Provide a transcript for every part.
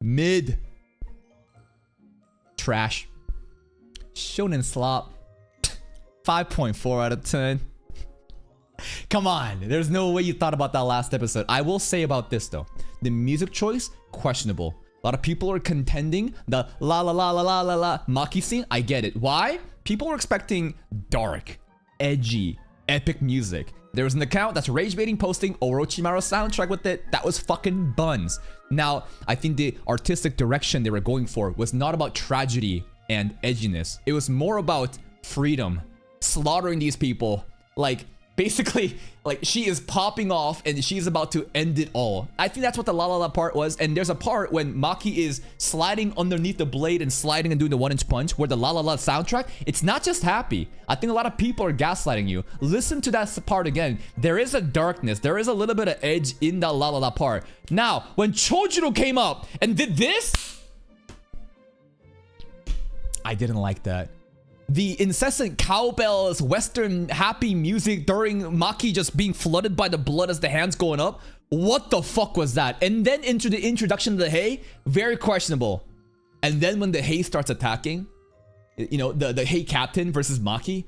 Mid. Trash. Shonen slop. 5.4 out of 10. Come on, there's no way you thought about that last episode. I will say about this though, the music choice, questionable. A lot of people are contending the la la la la la la la Maki scene. I get it. Why? People were expecting dark, edgy, epic music. There was an account that's rage baiting posting Orochimaru soundtrack with it. That was fucking buns. Now, I think the artistic direction they were going for was not about tragedy and edginess. It was more about freedom, slaughtering these people. Like, basically, like, she is popping off and she's about to end it all. I think that's what the la la la part was. And there's a part when Maki is sliding underneath the blade and sliding and doing the 1-inch punch where the la la la soundtrack, it's not just happy. I think a lot of people are gaslighting you. Listen to that part again. There is a darkness. There is a little bit of edge in that la la la part. Now, when Chojuro came up and did this, I didn't like that. The incessant cowbells, western happy music during Maki just being flooded by the blood as the hands going up. What the fuck was that? And then into the introduction of the Hei, very questionable. And then when the Hei starts attacking, you know, the Hei captain versus Maki.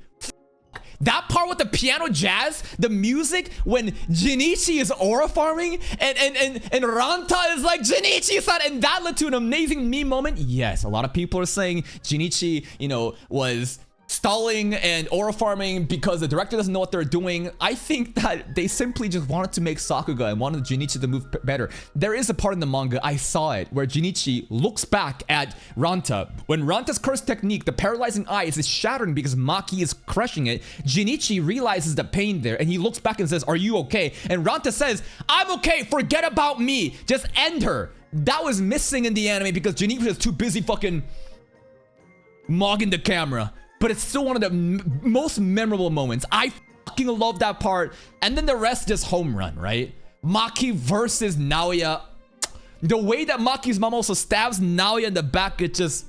That part with the piano jazz, the music when Jinichi is aura farming and Ranta is like Jinichi-san, and that led to an amazing meme moment. Yes, a lot of people are saying Jinichi, you know, was stalling and aura farming because the director doesn't know what they're doing. I think that they simply just wanted to make Sakuga and wanted Jinichi to move better. There is a part in the manga, I saw it, where Jinichi looks back at Ranta. When Ranta's curse technique, the paralyzing eyes, is shattering because Maki is crushing it, Jinichi realizes the pain there and he looks back and says, "Are you okay?" And Ranta says, "I'm okay, forget about me, just end her." That was missing in the anime because Jinichi was too busy fucking mogging the camera. But it's still one of the most memorable moments. I fucking love that part. And then the rest is home run, right? Maki versus Naoya. The way that Maki's mom also stabs Naoya in the back, it just...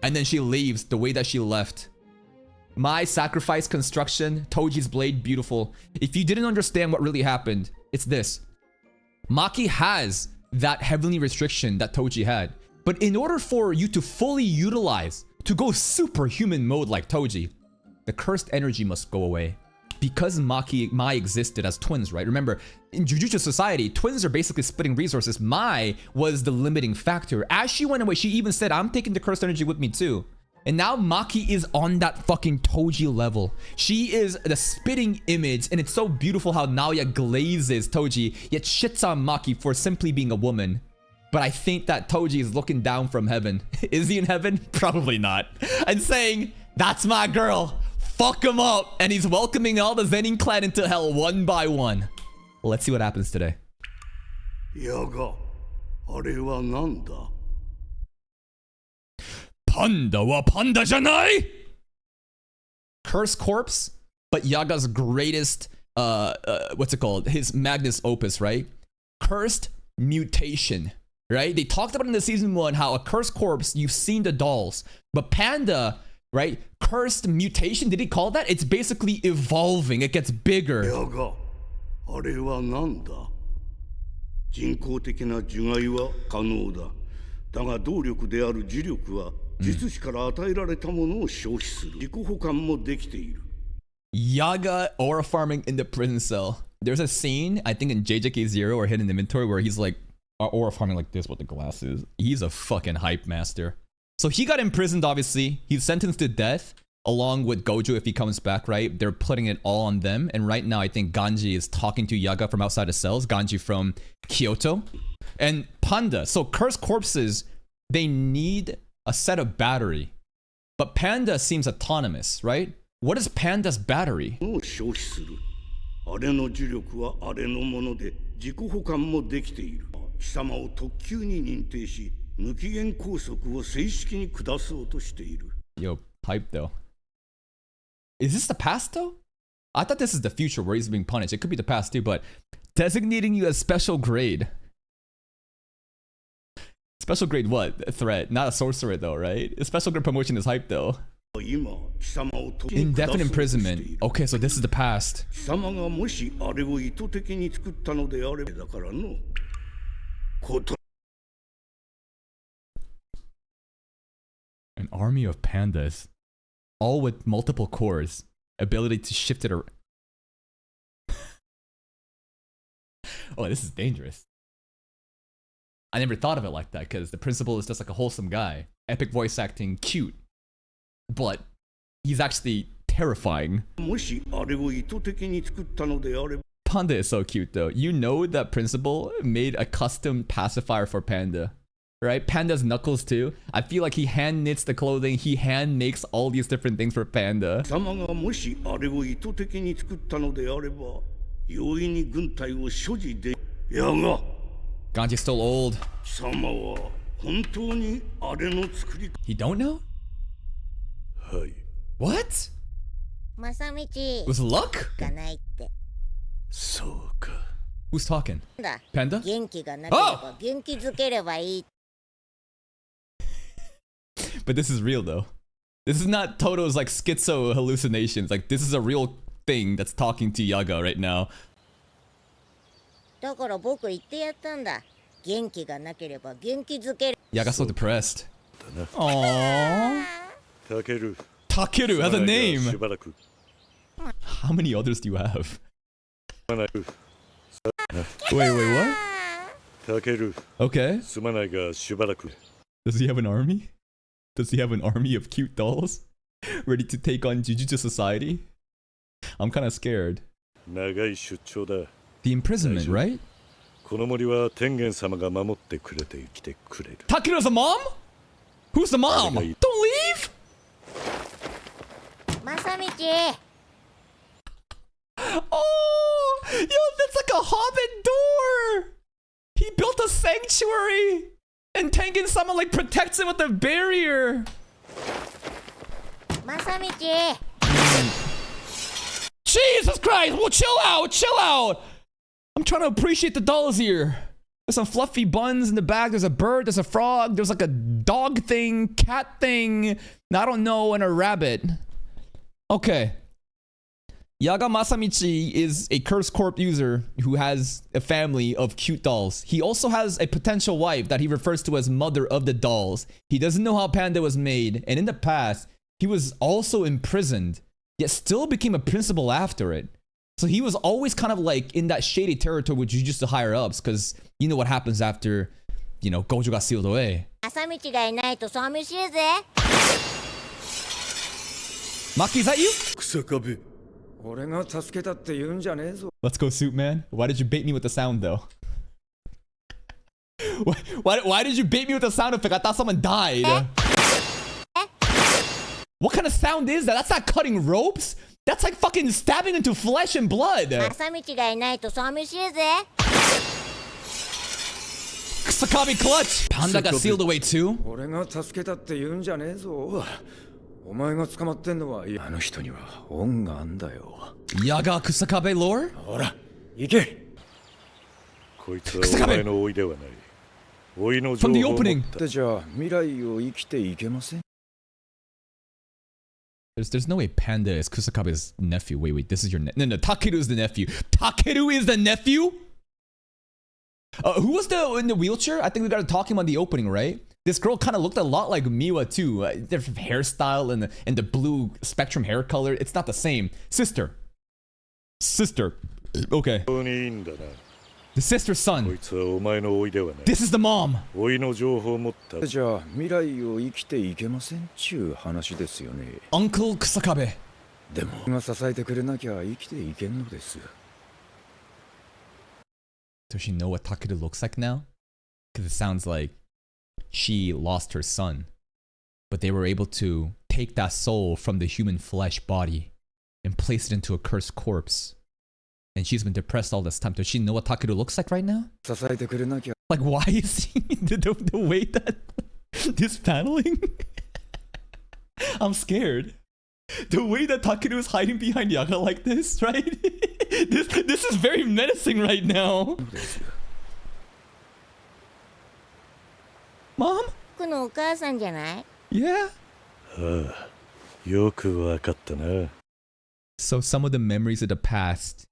And then she leaves the way that she left. My sacrifice construction, Toji's blade, beautiful. If you didn't understand what really happened, it's this. Maki has that heavenly restriction that Toji had. But in order for you to fully utilize, to go superhuman mode like Toji, the cursed energy must go away. Because Maki and Mai existed as twins, right? Remember, in Jujutsu Society, twins are basically splitting resources. Mai was the limiting factor. As she went away, she even said, "I'm taking the cursed energy with me too." And now Maki is on that fucking Toji level. She is the spitting image, and it's so beautiful how Naoya glazes Toji, yet shits on Maki for simply being a woman. But I think that Toji is looking down from heaven. Is he in heaven? Probably not. And saying, "That's my girl. Fuck him up." And he's welcoming all the Zenin clan into hell one by one. Let's see what happens today. Yaga, あれはなんだ? Panda wa panda janai? Curse corpse, but Yaga's greatest, what's it called? His magnus opus, right? Cursed mutation. Right? They talked about in the season 1 how a cursed corpse, you've seen the dolls. But Panda, right? Cursed mutation, did he call that? It's basically evolving. It gets bigger. Yaga, あれはなんだ? 人工的な受害は可能だ。だが動力である磁力は実子から与えられたものを消費する。自己保管もできている。Yaga aura farming in the prison cell. There's a scene, I think in JJK0 or Hidden Inventory, where he's like, aura farming like this with the glasses. He's a fucking hype master. So he got imprisoned, obviously. He's sentenced to death along with Gojo if he comes back, right? They're putting it all on them. And right now, I think Ganji is talking to Yaga from outside the cells. Ganji from Kyoto. And Panda. So cursed corpses, they need a set of battery. But Panda seems autonomous, right? What is Panda's battery? あれの磁力はあれのもので自己保管もできている。貴様を特級に認定し、無期限拘束を正式に下そうとしている。Yo, hype though. Is this the past though? I thought this is the future where he's being punished. It could be the past too, but designating you as special grade. Special grade what? A threat, not a sorcerer though, right? A special grade promotion is hype though. Indefinite imprisonment. Okay, so this is the past. An army of pandas. All with multiple cores. Ability to shift it around. Oh, this is dangerous. I never thought of it like that because the principal is just like a wholesome guy. Epic voice acting, cute. But he's actually terrifying. もしあれを意図的に作ったのであれば Panda is so cute though. You know that principal made a custom pacifier for Panda. Right? Panda's knuckles too. I feel like he hand knits the clothing. He hand makes all these different things for Panda. 貴様がもしあれを意図的に作ったのであれば容易に軍隊を所持でやが Ganji's still old. 貴様は本当にあれの作り He don't know? はい What? 正道 Was luck? がないって。そうか Who's talking? だ Panda? 元気がなければ元気づければいい。 But this is real though. This is not Toto's like schizo hallucinations. Like this is a real thing that's talking to Yaga right now. だから僕言ってやったんだ。元気がなければ元気づける。 Yaga's so depressed. Aww. タケル Takeru has a し name. ばらく How many others do you have? すまない Wait, what? タケル Okay. すまないがしばらく Does he have an army? Does he have an army of cute dolls? Ready to take on Jujutsu Society? I'm kind of scared. 長い出張だ The imprisonment, right? この森は天元様が守ってくれて生きてくれる Takeru's a mom? Who's the mom? Don't leave! 正道 Oh! Yo, that's like a hobbit door! He built a sanctuary! And Tengen-sama like protects it with a barrier! 正道 Jesus Christ! Well, chill out! Chill out! I'm trying to appreciate the dolls here. There's some fluffy buns in the back. There's a bird. There's a frog. There's like a dog thing, cat thing. I don't know, and a rabbit. Okay. Yaga Masamichi is a cursed corp user who has a family of cute dolls. He also has a potential wife that he refers to as mother of the dolls. He doesn't know how Panda was made, and in the past, he was also imprisoned, yet still became a principal after it. So he was always kind of like in that shady territory with Jujutsu higher ups, because you know what happens after, you know, Gojo got sealed away. 正道がいないと寂しいぜ。 Maki, is that you? 草壁 俺が助けたって言うんじゃねえぞ。 Let's go, Suit Man. Why did you bait me with the sound, though? Why did you bait me with the sound effect? I thought someone died. What kind of sound is that? That's not cutting ropes. That's like fucking stabbing into flesh and blood. 正道がいないと寂しいぜ。 Sakabi clutch. Panda got sealed away too. 俺が助けたって言うんじゃねえぞ。お前が捕まってんのはあの人には恩があんだよ。 Yaga Kusakabe lore? ほら、行け。こいつはお前の老いではない老いの情 From the 報を持 opening. ったってじゃあ未来を生きていけません。 There's no way Panda is Kusakabe's nephew. Wait, this is your no, Takeru is the nephew. Takeru is the nephew? Who was in the wheelchair? I think we got to talk him on the opening, right? This girl kind of looked a lot like Miwa too. Different hairstyle and the blue spectrum hair color. It's not the same. Sister. Okay. 本当にいいんだな The sister's こ son. いつはお前の老いではない This is the mom. 老いの情報を持ったじゃあ未来を生きていけませんちゅう話ですよね。 Uncle Kusakabe. でも今支えてくれなきゃ生きていけんのです。 Does she know what Takeru looks like now? Because it sounds like she lost her son. But they were able to take that soul from the human flesh body and place it into a cursed corpse. And she's been depressed all this time. Does she know what Takeru looks like right now? 支えてくれなきゃ。 Like, why is he the way that this paneling? I'm scared. The way that Takeru is hiding behind Yaga like this, right? this is very menacing right now. Mom? 僕のお母さんじゃない？ Yeah. ああよくわかったな So some of the memories of the past,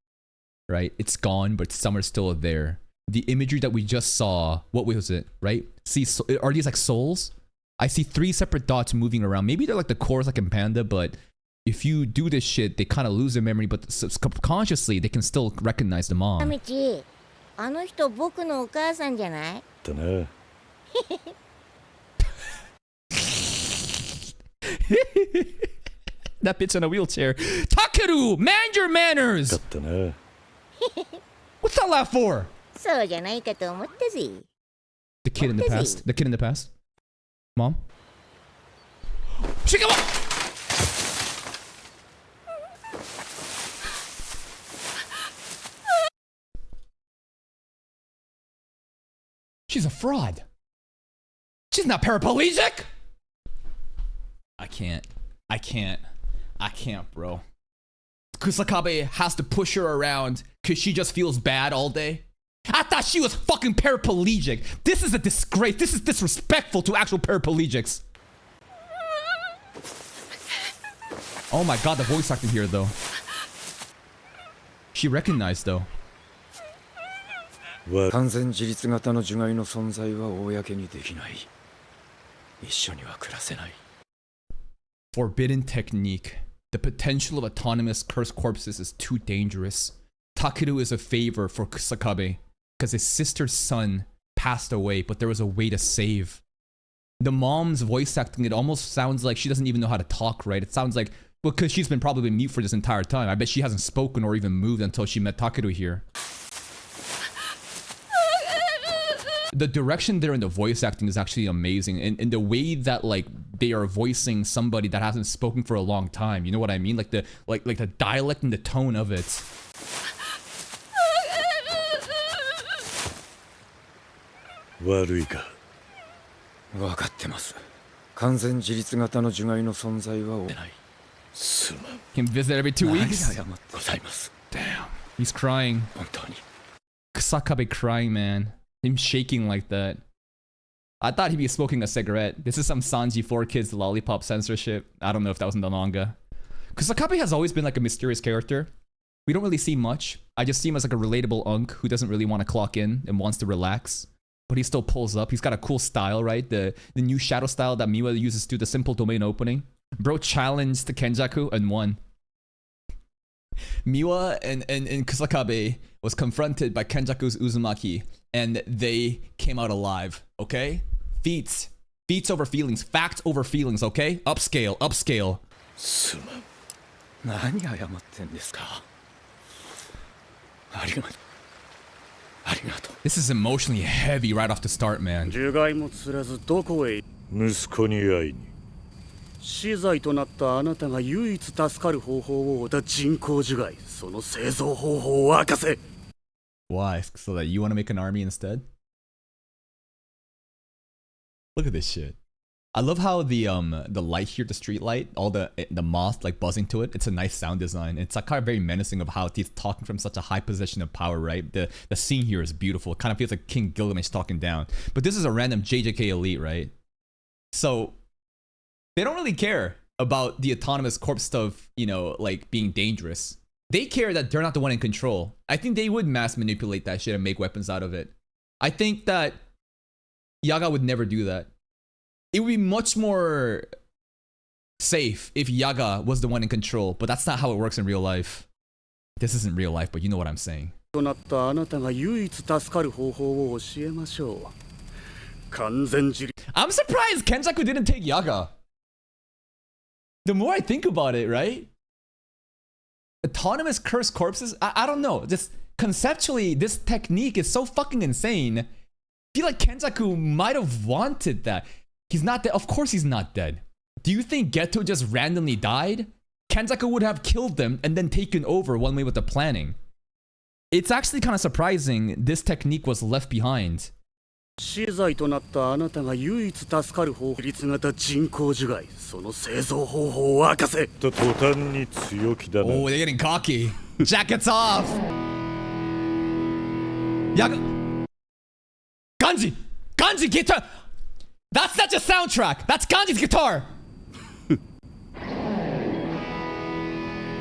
right? It's gone, but some are still there. The imagery that we just saw, what was it, right? See, are these like souls? I see 3 separate dots moving around. Maybe they're like the cores like in Panda, but if you do this shit, they kind of lose their memory, but subconsciously, they can still recognize the mom. 道、あの人僕のお母さんじゃない？だな。That bitch in a wheelchair. Takeru, man your manners! だったな。 What's that laugh for? そうじゃないかと思ったぜ。The kid in the past. The kid in the past. Mom? Shake it up! She's a fraud. She's not paraplegic! I can't, bro. Kusakabe has to push her around because she just feels bad all day. I thought she was fucking paraplegic. This is a disgrace. This is disrespectful to actual paraplegics. Oh my god, the voice acting here though. She recognized though. 完全自立型の樹海の存在は公にできない。一緒には暮らせない。 Forbidden technique. The potential of autonomous cursed corpses is too dangerous. Takeru is a favor for Kusakabe because his sister's son passed away, but there was a way to save. The mom's voice acting, it almost sounds like she doesn't even know how to talk, right? It sounds like, well, because she's been probably mute for this entire time. I bet she hasn't spoken or even moved until she met Takeru here. The direction there in the voice acting is actually amazing, and the way that like they are voicing somebody that hasn't spoken for a long time. You know what I mean? Like the the dialect and the tone of it. 悪いか。分かってます。完全自立型の樹海の存在はない。すまん。 Can visit every 2 weeks. 謝ってございます。 Damn, he's crying. 本当に。 Kusakabe crying, man. Him shaking like that. I thought he'd be smoking a cigarette. This is some Sanji 4 Kids lollipop censorship. I don't know if that was in the manga. Kusakabe has always been like a mysterious character. We don't really see much. I just see him as like a relatable unk who doesn't really want to clock in and wants to relax. But he still pulls up. He's got a cool style, right? The new shadow style that Miwa uses to do the simple domain opening. Bro challenged the Kenjaku and won. Miwa and Kusakabe was confronted by Kenjaku's Uzumaki, and they came out alive, okay? Feats over feelings, facts over feelings, okay? Upscale, upscale. すまん。何謝ってんですか。ありがとう。ありがとう。 This is emotionally heavy right off the start, man. 樹害も釣らずどこへ。息子に会いに。死罪となったあなたが唯一助かる方法を追った人工樹害、その製造方法を明かせ。 Why? So that you want to make an army instead? Look at this shit. I love how the light here, the street light, all the moth like buzzing to it. It's a nice sound design. It's like kind of very menacing of how he's talking from such a high position of power, right? The scene here is beautiful. It kind of feels like King Gilgamesh talking down. But this is a random JJK elite, right? So they don't really care about the autonomous corpse stuff, you know, like being dangerous. They care that they're not the one in control. I think they would mass manipulate that shit and make weapons out of it. I think that Yaga would never do that. It would be much more safe if Yaga was the one in control, but that's not how it works in real life. This isn't real life, but you know what I'm saying. となったあなたが唯一助かる方法を教えましょう。完全自立。 I'm surprised Kenjaku didn't take Yaga. The more I think about it, right? Autonomous cursed corpses? I don't know. Just conceptually, this technique is so fucking insane. I feel like Kenjaku might have wanted that. He's not dead. Of course he's not dead. Do you think Geto just randomly died? Kenjaku would have killed them and then taken over one way with the planning. It's actually kind of surprising this technique was left behind. 死罪となったあなたが唯一助かる方法、立型人工樹害、その製造方法を明かせ。と途端に強気だな。 Oh, they're getting cocky. Jackets off. Yaga. Ganji! Ganji guitar! That's not just soundtrack. That's Ganji's guitar.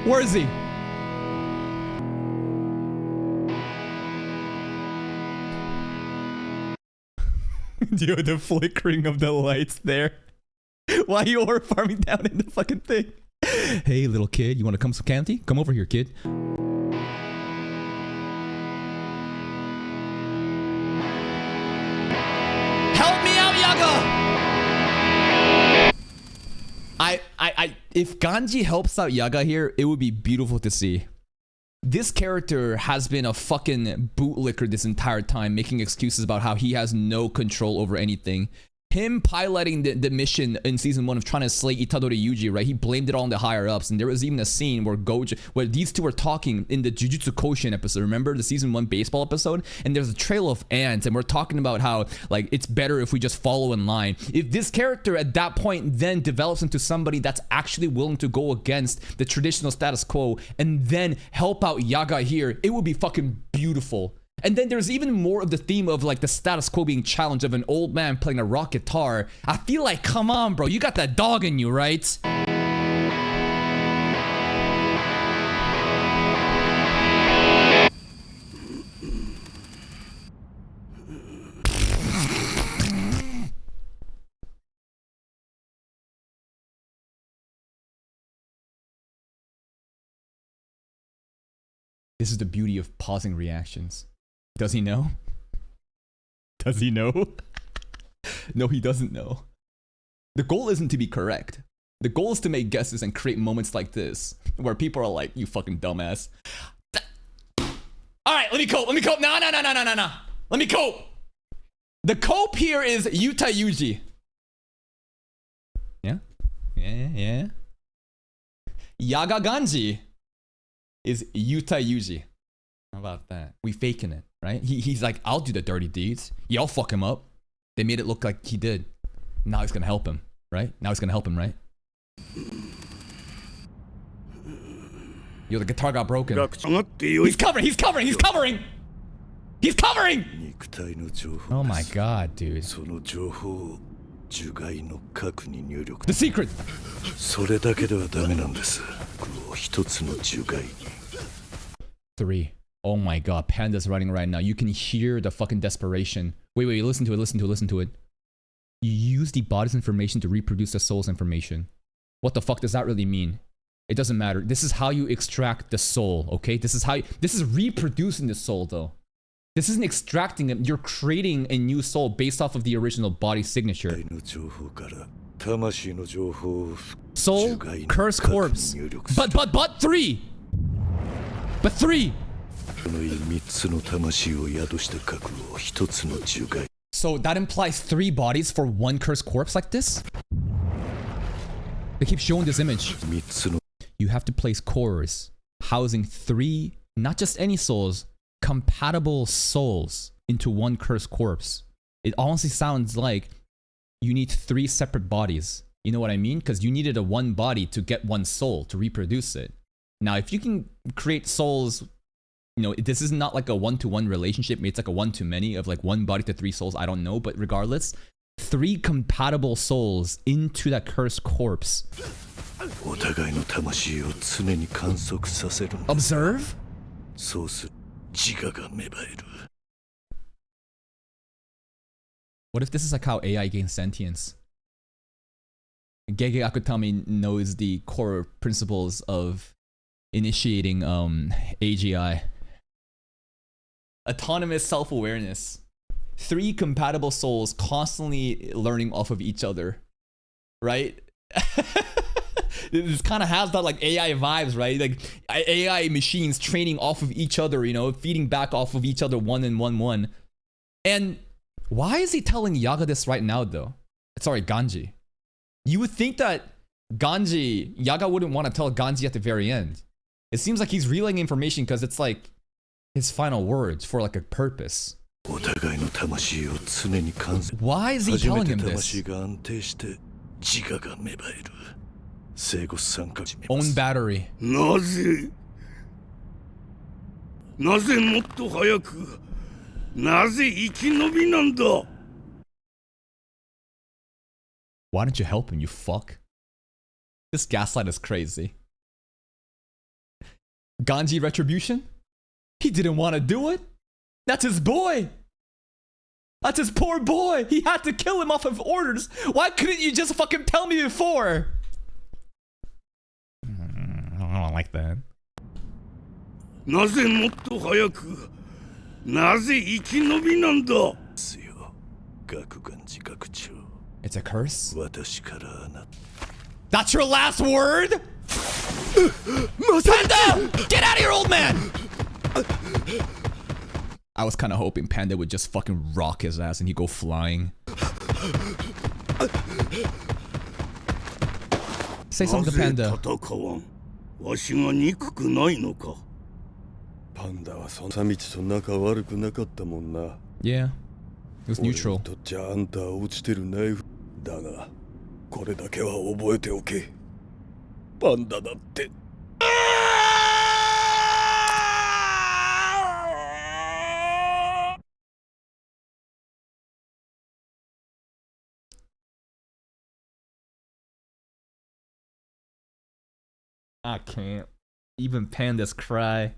Where is he? Dude, the flickering of the lights there. Why are you ore farming down in the fucking thing? Hey, little kid, you want to come some candy? Come over here, kid. Help me out, Yaga! If Ganji helps out Yaga here, it would be beautiful to see. This character has been a fucking bootlicker this entire time, making excuses about how he has no control over anything. Him piloting the mission in season 1 of trying to slay Itadori Yuji, right? He blamed it all on the higher ups, and there was even a scene where where these two were talking in the Jujutsu Kaisen episode. Remember the season 1 baseball episode? And there's a trail of ants, and we're talking about how like it's better if we just follow in line. If this character at that point then develops into somebody that's actually willing to go against the traditional status quo and then help out Yaga here, it would be fucking beautiful. And then there's even more of the theme of like the status quo being challenged of an old man playing a rock guitar. I feel like, come on, bro, you got that dog in you, right? This is the beauty of pausing reactions. Does he know? Does he know? No, he doesn't know. The goal isn't to be correct. The goal is to make guesses and create moments like this where people are like, you fucking dumbass. Alright, let me cope. No. Let me cope. The cope here is Yuta Yuji. Yeah. Yaga Ganji is Yuta Yuji. How about that? We faking it, right? He's like, I'll do the dirty deeds. Y'all fuck him up. They made it look like he did. Now he's gonna help him, right? Right? Yo, the guitar got broken. He's covering! Oh my god, dude. The secret! Three. Oh my god, Panda's running right now. You can hear the fucking desperation. Wait, listen to it. You use the body's information to reproduce the soul's information. What the fuck does that really mean? It doesn't matter. This is how you extract the soul, okay? This is reproducing the soul though. This isn't extracting it. You're creating a new soul based off of the original body signature. Soul, curse corpse. But three! But three! So that implies 3 bodies for 1 cursed corpse like this? They keep showing this image. You have to place cores housing 3, not just any souls, compatible souls into 1 cursed corpse. It honestly sounds like you need 3 separate bodies. You know what I mean? Because you needed a 1 body to get 1 soul to reproduce it. Now, if you can create souls, you know, this is not like a 1-to-1 relationship. Maybe it's like a 1-to-many of like 1 body to 3 souls. I don't know. But regardless, 3 compatible souls into that cursed corpse. Observe? What if this is like how AI gains sentience? Gege Akutami knows the core principles of initiating AGI. Autonomous self-awareness. 3 compatible souls constantly learning off of each other. Right? This kind of has that like AI vibes, right? Like AI machines training off of each other, you know, feeding back off of each other 1 and 1. And why is he telling Yaga this right now though? Sorry, Ganji. You would think that Yaga wouldn't want to tell Ganji at the very end. It seems like he's relaying information because it's like his final words for like a purpose. Why is he telling him this? Own battery. なぜもっと早くなぜ生き延びなんだ Why don't you help him, you fuck? This gaslight is crazy. Ganji retribution? He didn't want to do it. That's his boy. That's his poor boy. He had to kill him off of orders. Why couldn't you just fucking tell me before? I don't like that. なぜもっと早くなぜ生き延びなんだ It's a curse? 私からあなた That's your last word? Panda! Get out of here, old man! I was kind of hoping Panda would just fucking rock his ass and he'd go flying. Say something to なぜ Panda. 戦わんわしが憎くないのかパンダはそんな道と仲悪くなかったもんな。 Yeah. It was 俺 neutral. にとっちゃあんたは落ちてるナイフだが、これだけは覚えておけ。パンダだって。I can't. Even pandas cry.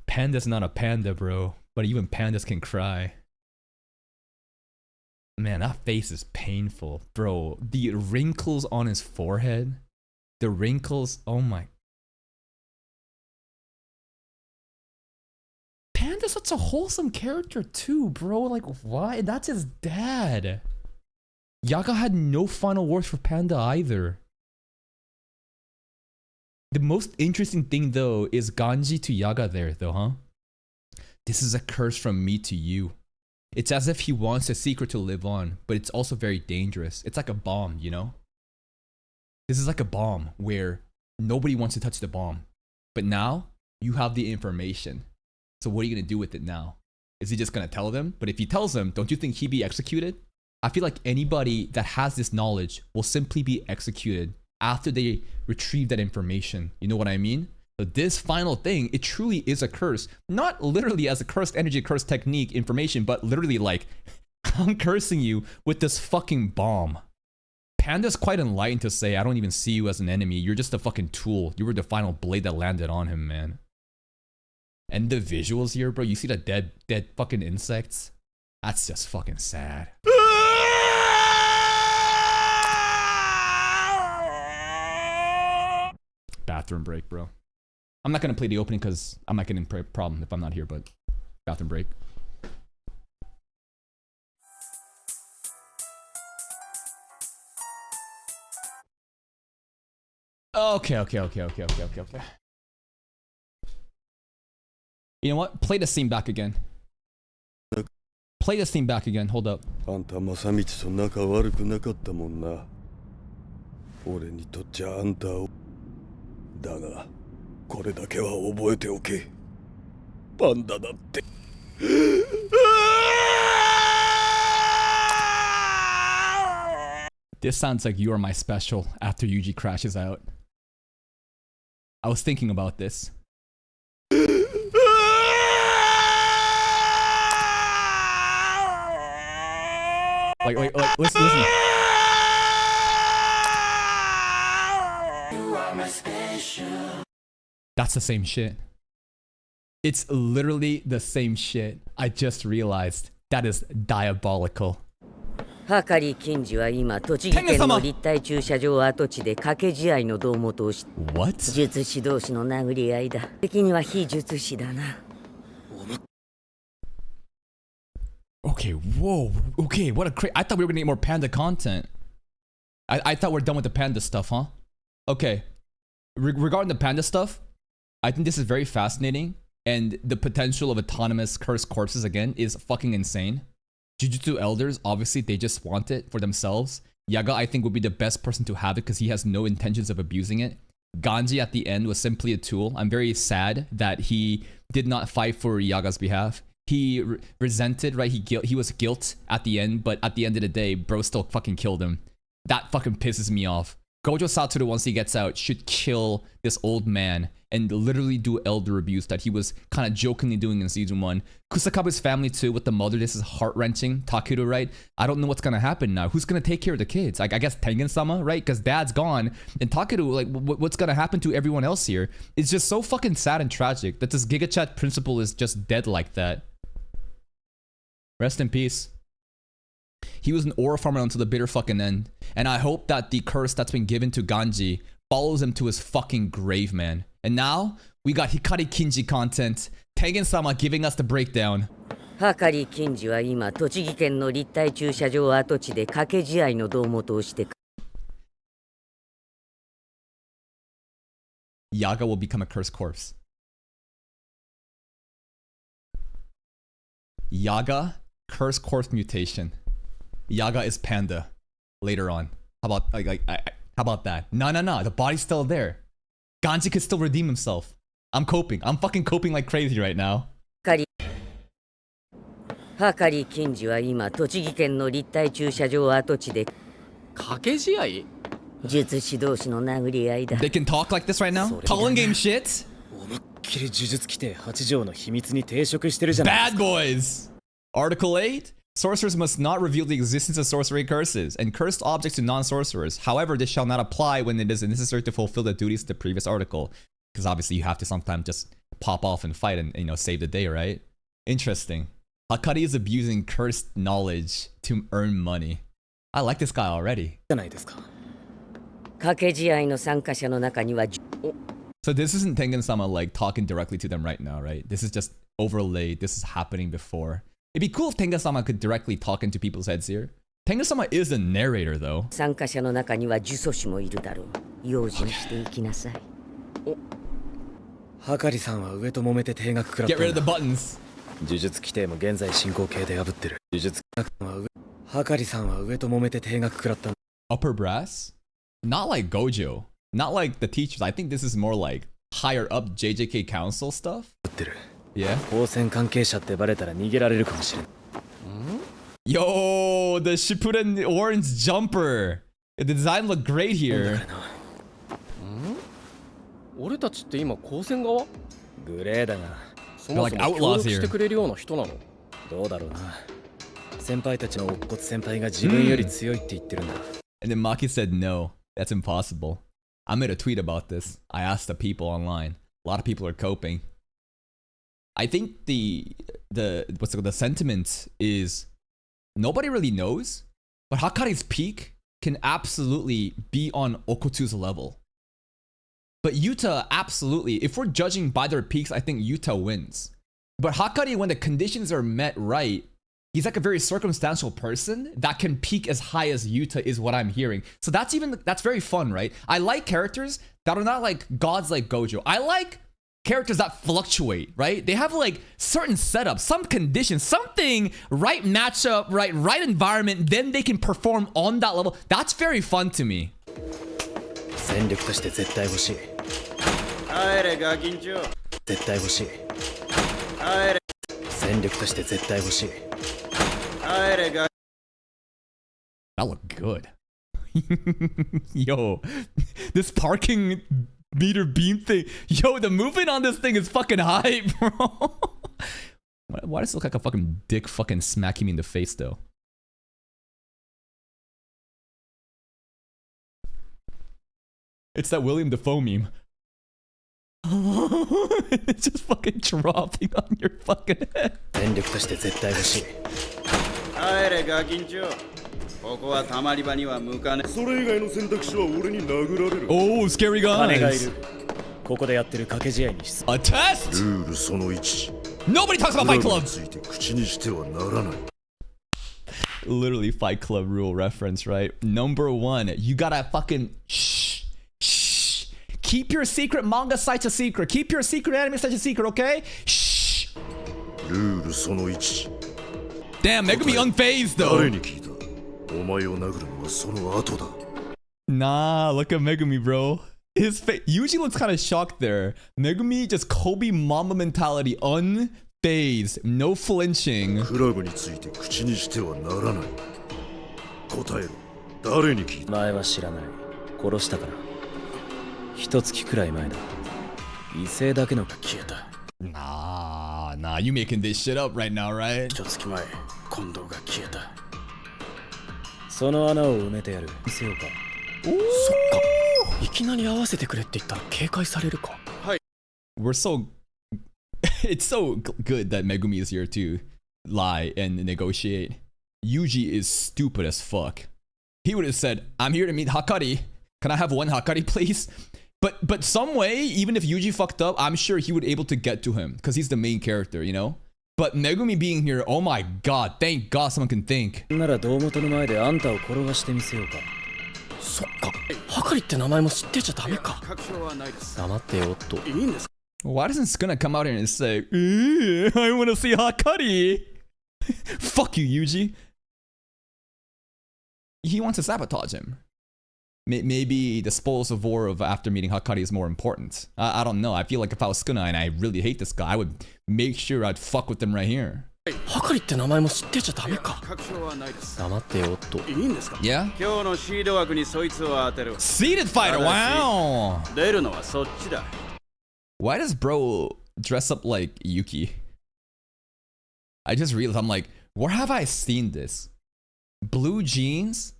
Panda's not a panda, bro. But even pandas can cry. Man, that face is painful. Bro, the wrinkles on his forehead. The wrinkles, oh my. Panda's such a wholesome character too, bro. Like, why? That's his dad. Yaga had no final words for Panda either. The most interesting thing though is Ganji to Yaga there though, huh? This is a curse from me to you. It's as if he wants a secret to live on, but it's also very dangerous. It's like a bomb, you know? This is like a bomb where nobody wants to touch the bomb. But now you have the information. So what are you gonna do with it now? Is he just gonna tell them? But if he tells them, don't you think he'd be executed? I feel like anybody that has this knowledge will simply be executed after they retrieve that information. You know what I mean? So this final thing, it truly is a curse. Not literally as a cursed energy, cursed technique information, but literally like, I'm cursing you with this fucking bomb. Panda's quite enlightened to say, I don't even see you as an enemy. You're just a fucking tool. You were the final blade that landed on him, man. And the visuals here, bro, you see the dead fucking insects? That's just fucking sad. Bathroom break, bro. I'm not gonna play the opening because I might get in problem if I'm not here, but bathroom break. Okay. You know what? Play the scene back again. Play the scene back again. Hold up. あんた正道と仲悪くなかったもんな。俺にとっちゃあんたを。だが、これだけは覚えておけ。パンダだって。This sounds like you are my special after Yuji crashes out. I was thinking about this. Like, listen. That's the same shit. It's literally the same shit. I just realized that is diabolical. Hakari 検事は今栃木県の立体駐車場跡地で掛け試合の胴元をして What? 術師同士の殴り合いだ。敵には非術師だな。Okay, whoa. Okay, what a crazy. I thought we were gonna get more panda content. I thought we're done with the panda stuff, huh? Okay. Regarding the panda stuff, I think this is very fascinating. And the potential of autonomous cursed corpses again is fucking insane. Jujutsu elders, obviously, they just want it for themselves. Yaga, I think, would be the best person to have it because he has no intentions of abusing it. Ganji at the end was simply a tool. I'm very sad that he did not fight for Yaga's behalf. He resented, right? He was guilt at the end, but at the end of the day, bro still fucking killed him. That fucking pisses me off. Gojo Satoru, once he gets out, should kill this old man and literally do elder abuse that he was kind of jokingly doing in season 1. Kusakabe's family too, with the mother, this is heart-wrenching. Takeru, right? I don't know what's gonna happen now. Who's gonna take care of the kids? Like, I guess Tengen-sama, right? Because dad's gone. And Takeru, like, what's gonna happen to everyone else here? It's just so fucking sad and tragic that this Giga Chat principle is just dead like that. Rest in peace. He was an ore farmer until the bitter fucking end. And I hope that the curse that's been given to Ganji follows him to his fucking grave, man. And now, we got Hikari Kinji content. Tengen-sama giving us the breakdown. Hakari Kinji は今栃木県の立体駐車場跡地で掛け試合の胴元をして Yaga will become a cursed corpse. Yaga, cursed corpse mutation. Yaga is panda. Later on. How about how about that? No. The body's still there. Ganji could still redeem himself. I'm coping. I'm fucking coping like crazy right now. Hakari Kinji は今栃木県の立体駐車場跡地で掛け試合術師同士の殴り合いだ They can talk like this right now? Calling game shit? 思いっきり呪術規定8条の秘密に抵触してるじゃない Bad boys! Article 8? Sorcerers must not reveal the existence of sorcery curses and cursed objects to non-sorcerers. However, this shall not apply when it is necessary to fulfill the duties of the previous article. Because obviously you have to sometimes just pop off and fight and, save the day, right? Interesting. Hakari is abusing cursed knowledge to earn money. I like this guy already. じゃないですか 掛け試合の参加者の中には So this isn't Tengen-sama like talking directly to them right now, right? This is just overlaid. This is happening before. It'd be cool if Tengen-sama could directly talk into people's heads here. Tengen-sama is a narrator though. 参加者の中には呪詛師もいるだろう用心していきなさいはかりさんは上と揉めて定額食らっ Get た rid of ん the だ buttons. 呪術規定も現在進行形で破ってる呪術はかりさんは上と揉めて定額食らったんだ Upper brass? Not like Gojo. Not like the teachers. I think this is more like higher up JJK council stuff. ってる Yeah. 高専関係者ってバレたら逃げられるかもしれん Yo, the Shippuden orange jumper. The design looked great だ here. からな俺たちって今高専側グレーだがそもそ They're like も協 outlaws 力してくれるような人なのどうだろうな先輩たちの乙骨先輩が自分より強いって言ってるんだ And then Maki said no. That's impossible. I made a tweet about this. I asked the people online. A lot of people are coping. I think the sentiment is nobody really knows, but Hakari's peak can absolutely be on Okotsu's level. But Yuta, absolutely. If we're judging by their peaks, I think Yuta wins. But Hakari, when the conditions are met right, he's like a very circumstantial person that can peak as high as Yuta is what I'm hearing. So that's very fun, right? I like characters that are not like gods like Gojo. I like characters that fluctuate, right? They have like certain setups, some conditions, something, right matchup, right environment, then they can perform on that level. That's very fun to me. 戦力として絶対欲しい帰れガキンチョ絶対欲しい帰れ戦力として絶対欲しい帰れガ That looked good. Yo, this parking meter beam thing. Yo, the movement on this thing is fucking hype, bro. Why does it look like a fucking dick fucking smacking me in the face, though? It's that William Dafoe meme. It's just fucking dropping on your fucking head. 戦力として絶対欲しい帰れガキンチョここはたまり場には向かねそれ以外の選択肢は俺に殴られる Oh, scary 金がい guys. るここでやってる掛け試合に出 A test? ルールその1 Nobody talks about クラ Fight ブ Club. について口にしてはならない Literally Fight Club rule reference, right? Number 1, you gotta fucking shh. Keep your secret manga site a secret. Keep your secret anime site a secret, okay? Shh. ルールその1 Damn, Megumi unfazed 誰 though. に聞いたお前を殴るのはその後だ Nah, look at Megumi, bro. His face Yuji looks kind of shocked there. Megumi just Kobe Mama mentality, unfazed, no flinching. クラブについて口にしてはならない答えろ誰に聞いた前は知らない殺したから一月くらい前だ威勢だけのが消えた Nah, you making this shit up right now, right? 一月前近藤が消えたその穴を埋めてやる見せようかそっかいきなり合わせてくれって言ったら警戒されるか We're so it's so good that Megumi is here too. lie and negotiate. Yuji is stupid as fuck. He would have said, I'm here to meet Hakari. Can I have one Hakari, please? But some way, even if Yuji fucked up, I'm sure he would be able to get to him because he's the main character, you know? But Megumi being here, oh my god, thank god someone can think. なら堂本の前であんたを転がしてみせようか。そっか。はかりって名前も知ってちゃダメか。確証はないです。黙ってよっと。いいんですか？ Why doesn't Sukuna come out here and say, I want to see Hakari? Fuck you, Yuji. He wants to sabotage him. Maybe the spoils of war of after meeting Hakari is more important. I don't know. I feel like if I was Sukuna and I really hate this guy, I would make sure I'd fuck with him right here. はかりって名前も知ってちゃダメか。確証はないです。黙ってよっと。いいんですか？ Yeah? 今日のシード枠にそいつを当てる。 Seated fighter, wow! 出るのはそっちだ。 Why does bro dress up like Yuki? I just realized, I'm like, where have I seen this? Blue jeans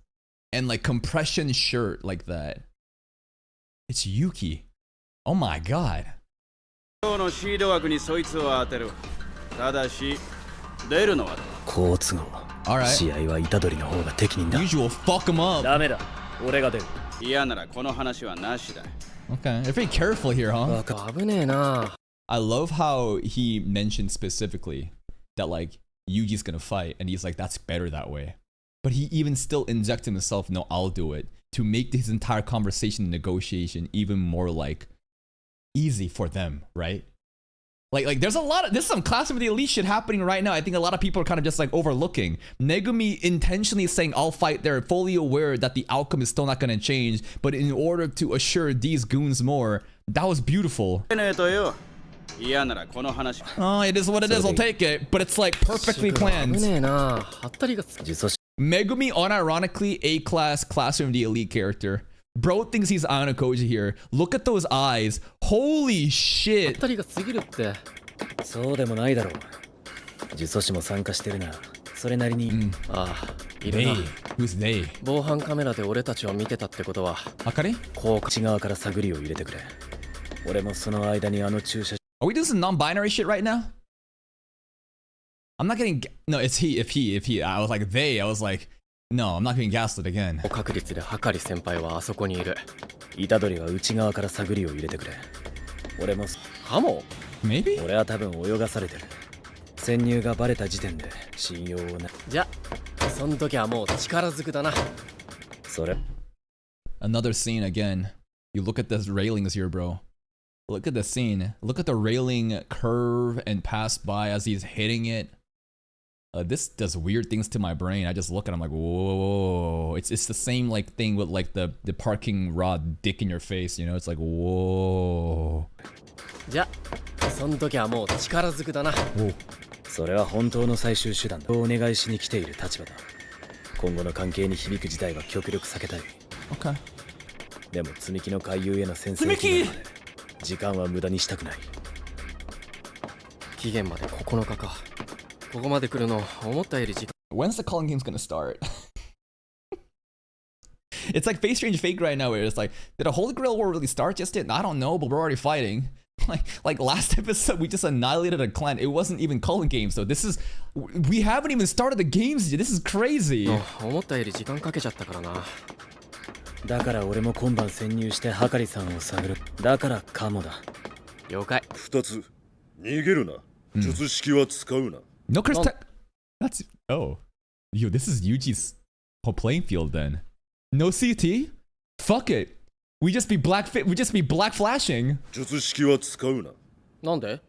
and like compression shirt like that. It's Yuki. Oh my god. 今日のシード枠にそいつを当てる。ただし、出るのは好都合。 Alright. 試合は虎杖の方が適任だ。 Usual fuck him up. ダメだ。俺が出る。嫌ならこの話はなしだ。 Okay. They're very careful here, huh? 危ねえな。 I love how he mentioned specifically that like Yuji's gonna fight and he's like, that's better that way. But he even still injects himself, no, I'll do it, to make his entire conversation and negotiation even more like easy for them, right? Like there's some Classroom of the Elite shit happening right now. I think a lot of people are kind of just like overlooking. Megumi intentionally saying, I'll fight there, fully aware that the outcome is still not gonna change, but in order to assure these goons more, that was beautiful. Oh, it is what it is, I'll take it. But it's like perfectly planned. 危ねえな。はったりが。 Megumi, unironically, A-class Classroom of the Elite character. Bro thinks he's Anakoji here. Look at those eyes. Holy はっ shit. たりが過ぎるって。そうでもないだろう。呪詛師も参加してるな。それなりに。ああ、いるな。 They? Who's they? 防犯カメラで俺たちを見てたってことは。 Hakari? こう内側から探りを入れてくれ。俺もその間にあの駐車。 Are we doing some non-binary shit right now? I'm not getting... No, it's he, if he. I was like, they. I was like, no, I'm not getting gaslit again. 確率ではかり先輩はあそこにいる。虎杖は内側から探りを入れてくれ。俺も。かも Maybe? 俺は多分泳がされてる。潜入がバレた時点で信用をな。じゃあ、その時はもう力ずくだな。それ。 Another scene again. You look at the railings here, bro. Look at the scene. Look at the railing curve and pass by as he's hitting it. This does weird things to my brain. I just look at it, I'm like, whoa. It's the same like thing with like the parking rod dick in your face, you know? It's like, whoa. じゃあ、その時はもう力ずくだな。それは本当の最終手段だ。お願いしに来ている立場だ。今後の関係に響く事態は極力避けたい。Okay. でも積み木の回遊への先制期限まで時間は無駄にしたくない。期限まで9日か。ここまで来るの思ったより時間。When's the calling game's gonna start? It's like Face Strange Fake right now where it's like, did a Holy Grail War really start just yet? I don't know, but we're already fighting. Like last episode, we just annihilated a clan. It wasn't even calling games, so this is... We haven't even started the games yet. This is crazy. 思ったより時間かけちゃったからな。だから俺も今晩潜入してはかりさんを探る。だからカモだ。了解。2つ逃げるな。術式は使うな。No curse tech. That's... Oh. Yo, this is Yuji's whole playing field then. No CT? Fuck it. We just be black flashing. 術式は使うな。なんで？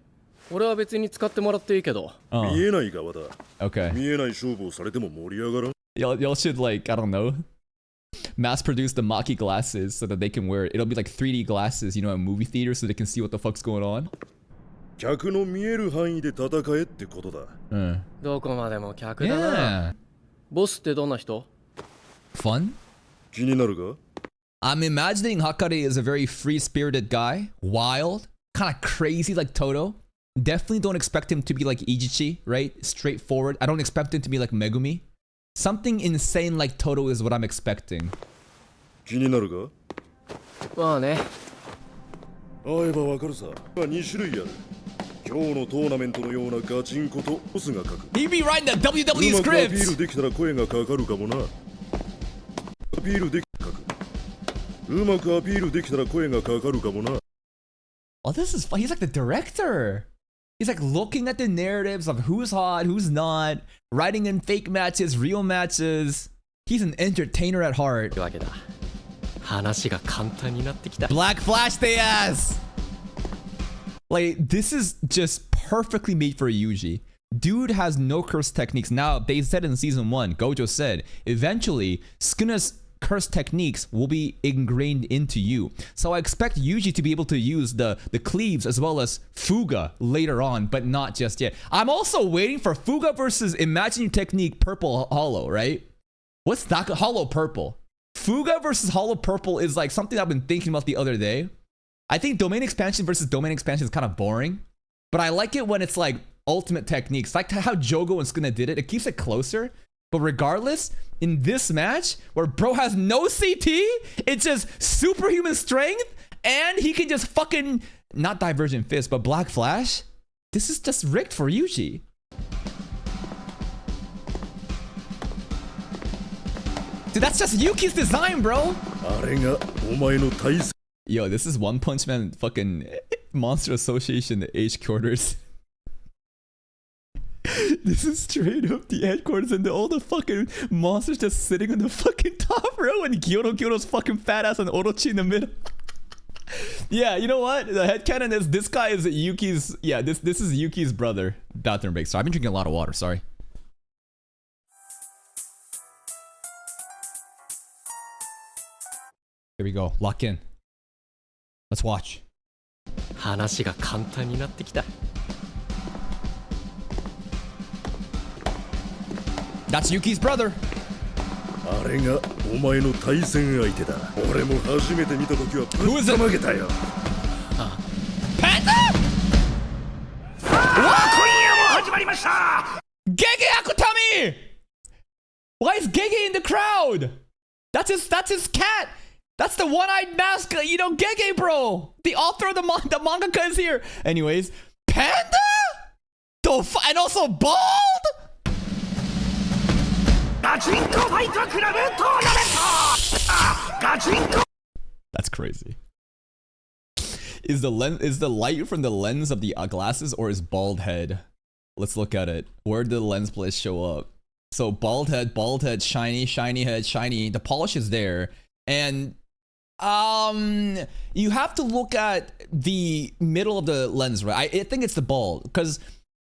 俺は別に使ってもらっていいけど。見えない側だ。Okay. 見えない勝負をされても盛り上がらん。Y'all should like, I don't know, mass produce the Maki glasses so that they can wear it. It'll be like 3D glasses, you know, at movie theaters so they can see what the fuck's going on. 客の見える範囲で戦えってことだ。どこまでも客だな。Yeah. ボスってどんな人？ Fun? 気になるか？ I'm imagining Hakari is a very free-spirited guy, wild, kind of crazy like Toto. Definitely don't expect him to be like Ijichi, right? Straightforward. I don't expect him to be like Megumi. Something insane like Toto is what I'm expecting. 気になるか？まあね。会えばわかるさ。2種類ある。今日のトーナメントのようなガチンコとボスが書く。 He be writing the う WWE まくアピール scripts. できたら声がかかるかもな。アピールでき書く。うまくアピールできたら声がかかるかもな。 Oh, this is fun. He's like the director. He's like looking at the narratives of who's hot, who's not, writing in fake matches, real matches. He's an entertainer at heart. というわけだ。話が簡単になってきた。 Black Flash they ass. Like, this is just perfectly made for Yuji. Dude has no curse techniques. Now, they said in season 1, Gojo said, eventually, Sukuna's curse techniques will be ingrained into you. So I expect Yuji to be able to use the cleaves as well as Fuga later on, but not just yet. I'm also waiting for Fuga versus Imagine Technique Purple Hollow, right? What's that? Hollow Purple. Fuga versus Hollow Purple is like something I've been thinking about the other day. I think Domain Expansion versus Domain Expansion is kind of boring, but I like it when it's like ultimate techniques, like how Jogo and Sukuna did it. It keeps it closer. But regardless, in this match where bro has no CT, it's just superhuman strength, and he can just fucking not Divergent Fist, but Black Flash. This is just rigged for Yuji. Dude, that's just Yuki's design, bro. あれがお前の対戦。 Yo, this is One Punch Man fucking Monster Association H quarters. This is straight up the headquarters and all the fucking monsters just sitting on the fucking top row and Gyoro's fucking fat ass and Orochi in the middle. Yeah, you know what? The headcanon is this guy is Yuki's. Yeah, this is Yuki's brother. Bathroom break. So I've been drinking a lot of water. Sorry. Here we go. Lock in. Let's watch. 話が簡単になってきた。 That's Yuki's brother. あれがお前の対戦相手だ。俺も初めて見た時はぶっと負けたよ。Panda! 今夜も始まりました。 Gege Akutami! Why is Gege in the crowd? That's his cat. That's the one-eyed mask, you know, Gege, bro. The author of the mangaka is here. Anyways, Panda? And also bald? That's crazy. Is the light from the lens of the glasses or his bald head? Let's look at it. Where did the lens place show up? So bald head, shiny head, shiny. The polish is there. And you have to look at the middle of the lens, right? I think it's the bald, because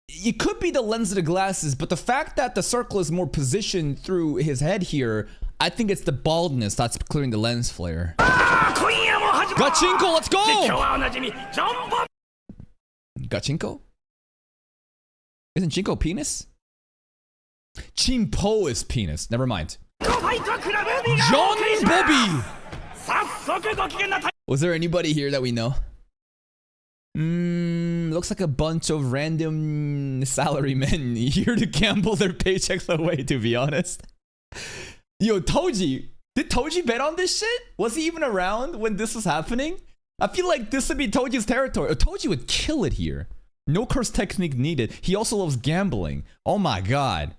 it could be the lens of the glasses, but the fact that the circle is more positioned through his head here, I think it's the baldness that's clearing the lens flare. Gachinko, let's go! Gachinko? Isn't Jinko penis? Chimpo is penis. Never mind. John Bobby! Was there anybody here that we know? Looks like a bunch of random salarymen here to gamble their paychecks away, to be honest. Yo, Toji. Did Toji bet on this shit? Was he even around when this was happening? I feel like this would be Toji's territory. Toji would kill it here. No curse technique needed. He also loves gambling. Oh my god.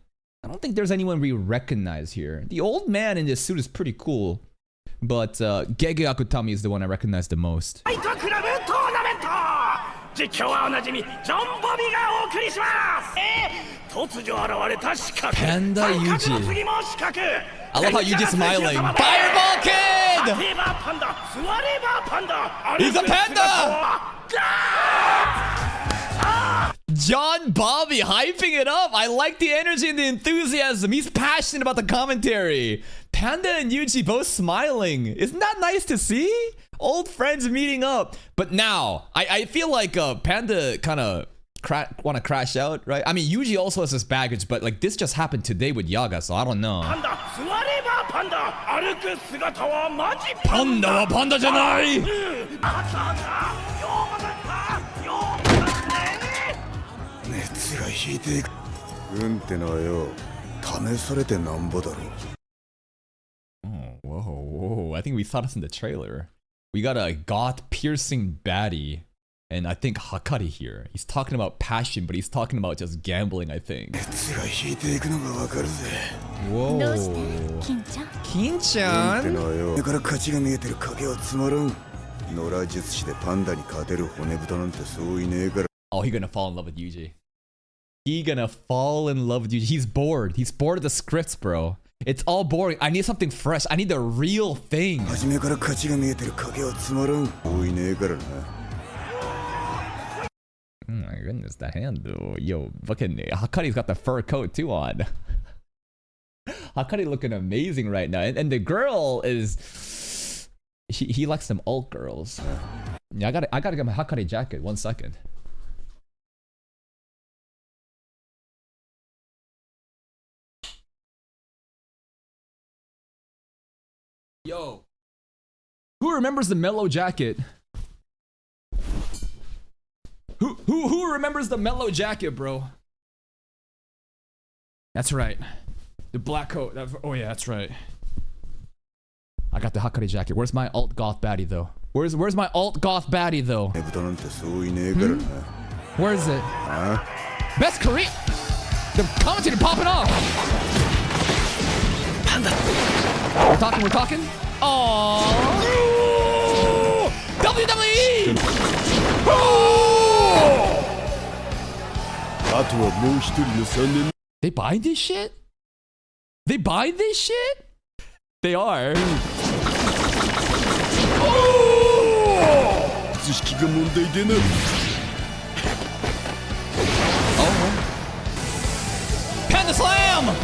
I don't think there's anyone we recognize here. The old man in this suit is pretty cool. But Gege Akutami is the one I recognize the most. Panda Yuji. I love how Yuji's smiling. Fireball Kid! He's a panda! John Bobby hyping it up. I like the energy and the enthusiasm. He's passionate about the commentary. Panda and Yuji both smiling. Isn't that nice to see? Old friends meeting up. But now, I feel like Panda kind of want to crash out, right? I mean, Yuji also has this baggage, but like this just happened today with Yaga, so I don't know. Panda wa panda janai! 熱が引いて運ってのはよ試されてなんぼだろ。 Oh, whoa. I think we saw this in the trailer. We got a goth piercing baddie. and I think Hakari here. He's talking about passion, but he's talking about just gambling, I think. Whoa. どうして金ちゃん Kin-chan? だから勝ちが見えてる影はつまらん。野良術師でパンダに勝てる骨太なんてそういねえから。 Oh, he gonna fall in love with Yuji. He gonna fall in love with Yuji. He's bored. He's bored of the scripts, bro. It's all boring. I need something fresh. I need the real thing. 初めから勝ちが見えてる影はつまらん。そういねえからな。 Oh my goodness, that hand though. Yo, fucking Hakari's got the fur coat too on. Hakari looking amazing right now. And the girl is... He likes some alt girls. Yeah, I gotta get my Hakari jacket. 1 second. Yo. Who remembers the mellow jacket? Who remembers the mellow jacket, bro? That's right. The black coat. Oh yeah, that's right. I got the Hakari jacket. Where's my alt goth baddie though? Where's my alt goth baddie though? Where is it? Best Korean. The commentator popping off. We're talking. Aww. WWE. They buy this shit? They buy this shit? They are. Panda Slam!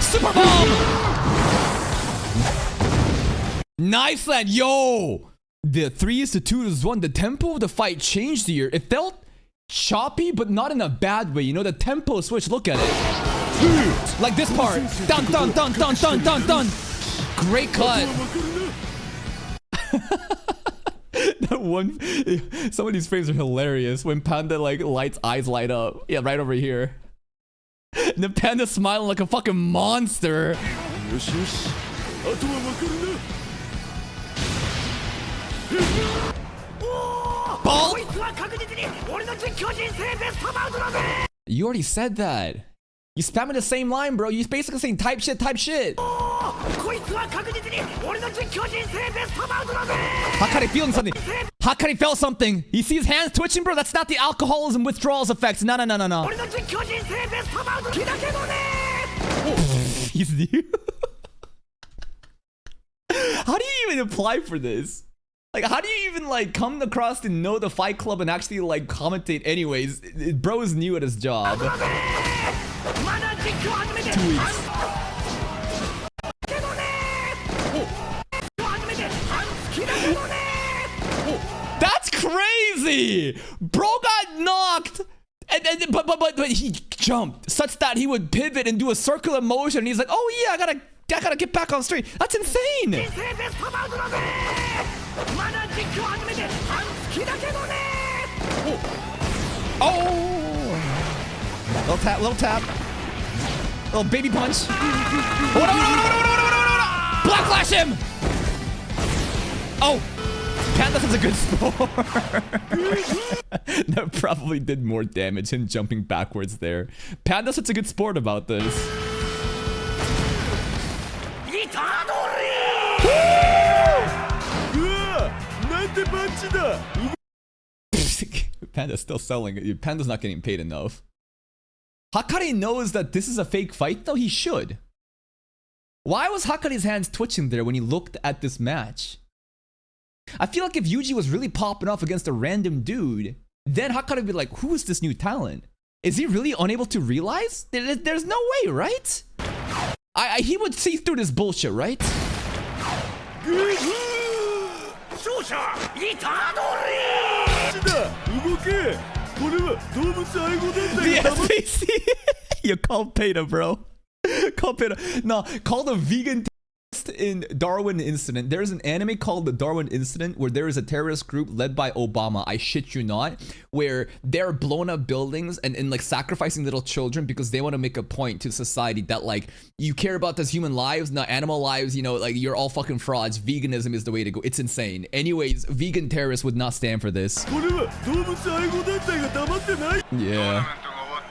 Super Bomb! Nice land, yo! The 3:2:1, the tempo of the fight changed here. It felt choppy, but not in a bad way. You know, the tempo switch, look at it. Like this part. Dun dun dun dun dun dun dun. Great cut. That one, some of these frames are hilarious when Panda like eyes light up. Yeah, right over here. And the Panda smiling like a fucking monster. Ball? You already said that. You spamming the same line, bro. You basically saying type shit, type shit. Hakari feeling something. Hakari felt something. You see his hands twitching, bro? That's not the alcoholism withdrawals effects. No. He's new. How do you even apply for this? Like, how do you even, like, come across to know the Fight Club and actually, like, commentate anyways? Bro is new at his job. 2 weeks. That's crazy! Bro got knocked! But he jumped such that he would pivot and do a circular motion. And he's like, oh yeah, I gotta get back on straight. That's insane! Oh! Little tap. Little baby punch. Black flash him! Oh! Panda is a good sport. That probably did more damage him jumping backwards there. Panda's such a good sport about this. Panda's still selling it. Panda's not getting paid enough. Hakari knows that this is a fake fight though. He should. Why was Hakari's hands twitching there when he looked at this match? I feel like if Yuji was really popping off against a random dude, then Hakari would be like, who is this new talent? Is he really unable to realize? There's no way, right? He would see through this bullshit, right? The SPC! You call Peta, bro. Call Peta. No, call the vegan In Darwin Incident, there's an anime called The Darwin Incident where there is a terrorist group led by Obama, I shit you not, where they're blowing up buildings and like sacrificing little children because they want to make a point to society that like you care about those human lives, not animal lives, you know, like you're all fucking frauds. Veganism is the way to go. It's insane. Anyways, vegan terrorists would not stand for this. Yeah.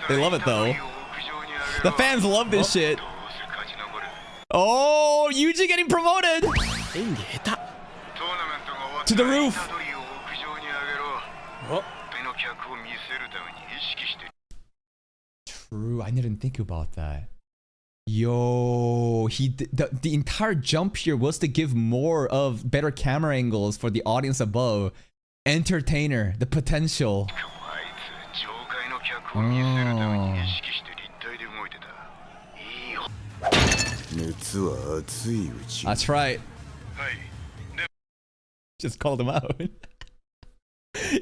They love it though. The fans love this shit. Oh, Yuji getting promoted to the roof. True, I didn't think about that. Yo, the entire jump here was to give more of better camera angles for the audience above. Entertainer, the potential. Oh. That's right. Just called him out.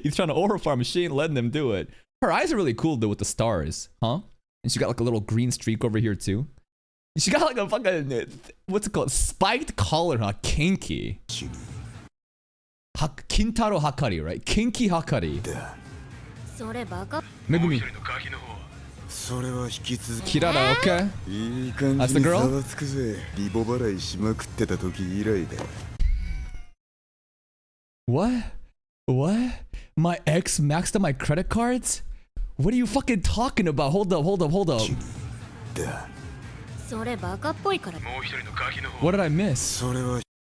He's trying to overfarm machine, letting them do it. Her eyes are really cool though with the stars, huh? And she got like a little green streak over here too. She got like a fucking, what's it called? Spiked collar, huh? Kinky. Kintaro Hakari, right? Kinky Hakari. Megumi. Kirara, okay. That's the girl? What? What? My ex maxed out my credit cards? What are you fucking talking about? Hold up. What did I miss?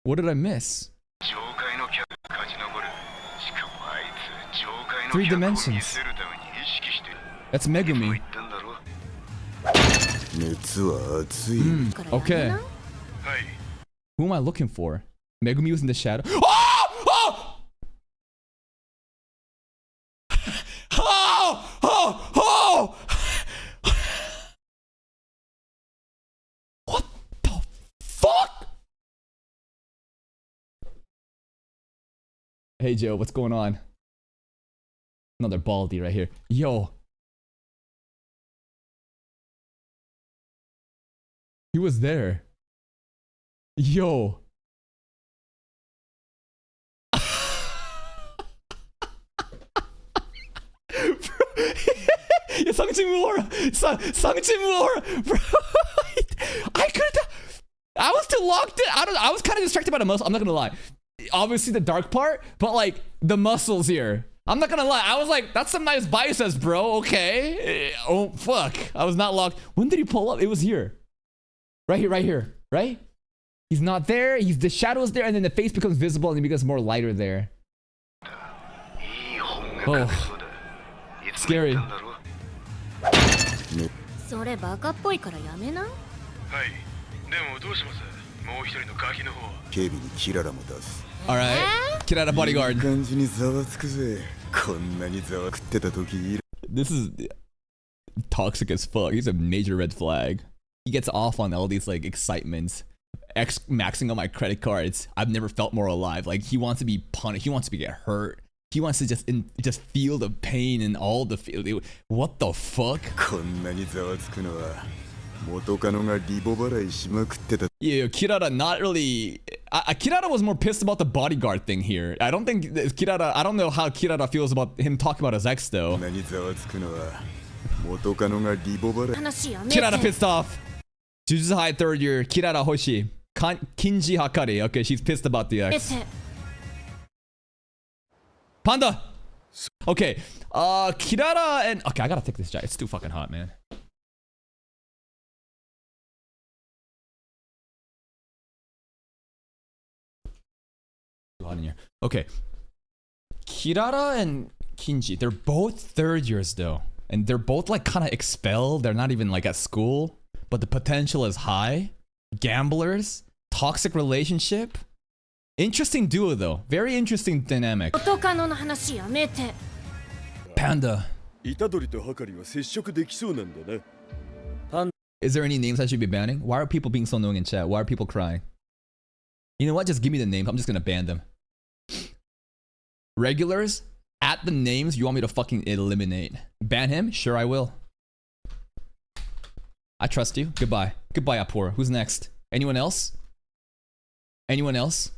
What did I miss? 3 dimensions. That's Megumi. Okay. Who am I looking for? Megumi was in the shadow. Oh! Oh! Oh! Oh! Oh! What the fuck? Hey Joe, what's going on? Another baldy right here. Yo. He was there. Yo. Sangchimura. Bro. I couldn't. I was too locked in. I was kind of distracted by the muscle. I'm not gonna lie. Obviously the dark part, but like the muscles here. I'm not gonna lie. I was like, that's some nice biceps, bro. Okay. Oh fuck. I was not locked. When did he pull up? It was here. Right here, right? He's not there. The shadow's there, and then the face becomes visible, and it becomes more lighter there. Oh, scary. All right, Kirara bodyguard. This is toxic as fuck. He's a major red flag. He gets off on all these like excitements, maxing on my credit cards. I've never felt more alive. Like he wants to be punished. He wants to get hurt. He wants to just feel the pain and all the feel. What the fuck? Yeah, Kirara not really. Kirara was more pissed about the bodyguard thing here. I don't think Kirara. I don't know how Kirara feels about him talking about his ex though. Kirara pissed off. Jujutsu High 3rd year, Kirara Hoshi. Kinji Hakari. Okay, she's pissed about the ex. Panda! Okay, Kirara and... Okay, I gotta take this jacket. It's too fucking hot, man. Too hot in here. Okay. Kirara and Kinji, they're both 3rd years though. And they're both like kind of expelled. They're not even like at school. But the potential is high. Gamblers. Toxic relationship. Interesting duo though. Very interesting dynamic. Panda. Is there any names I should be banning? Why are people being so annoying in chat? Why are people crying? You know what? Just give me the names. I'm just gonna ban them. Regulars? At the names you want me to fucking eliminate. Ban him? Sure I will. I trust you. Goodbye. Goodbye, Apura. Who's next? Anyone else? Anyone else?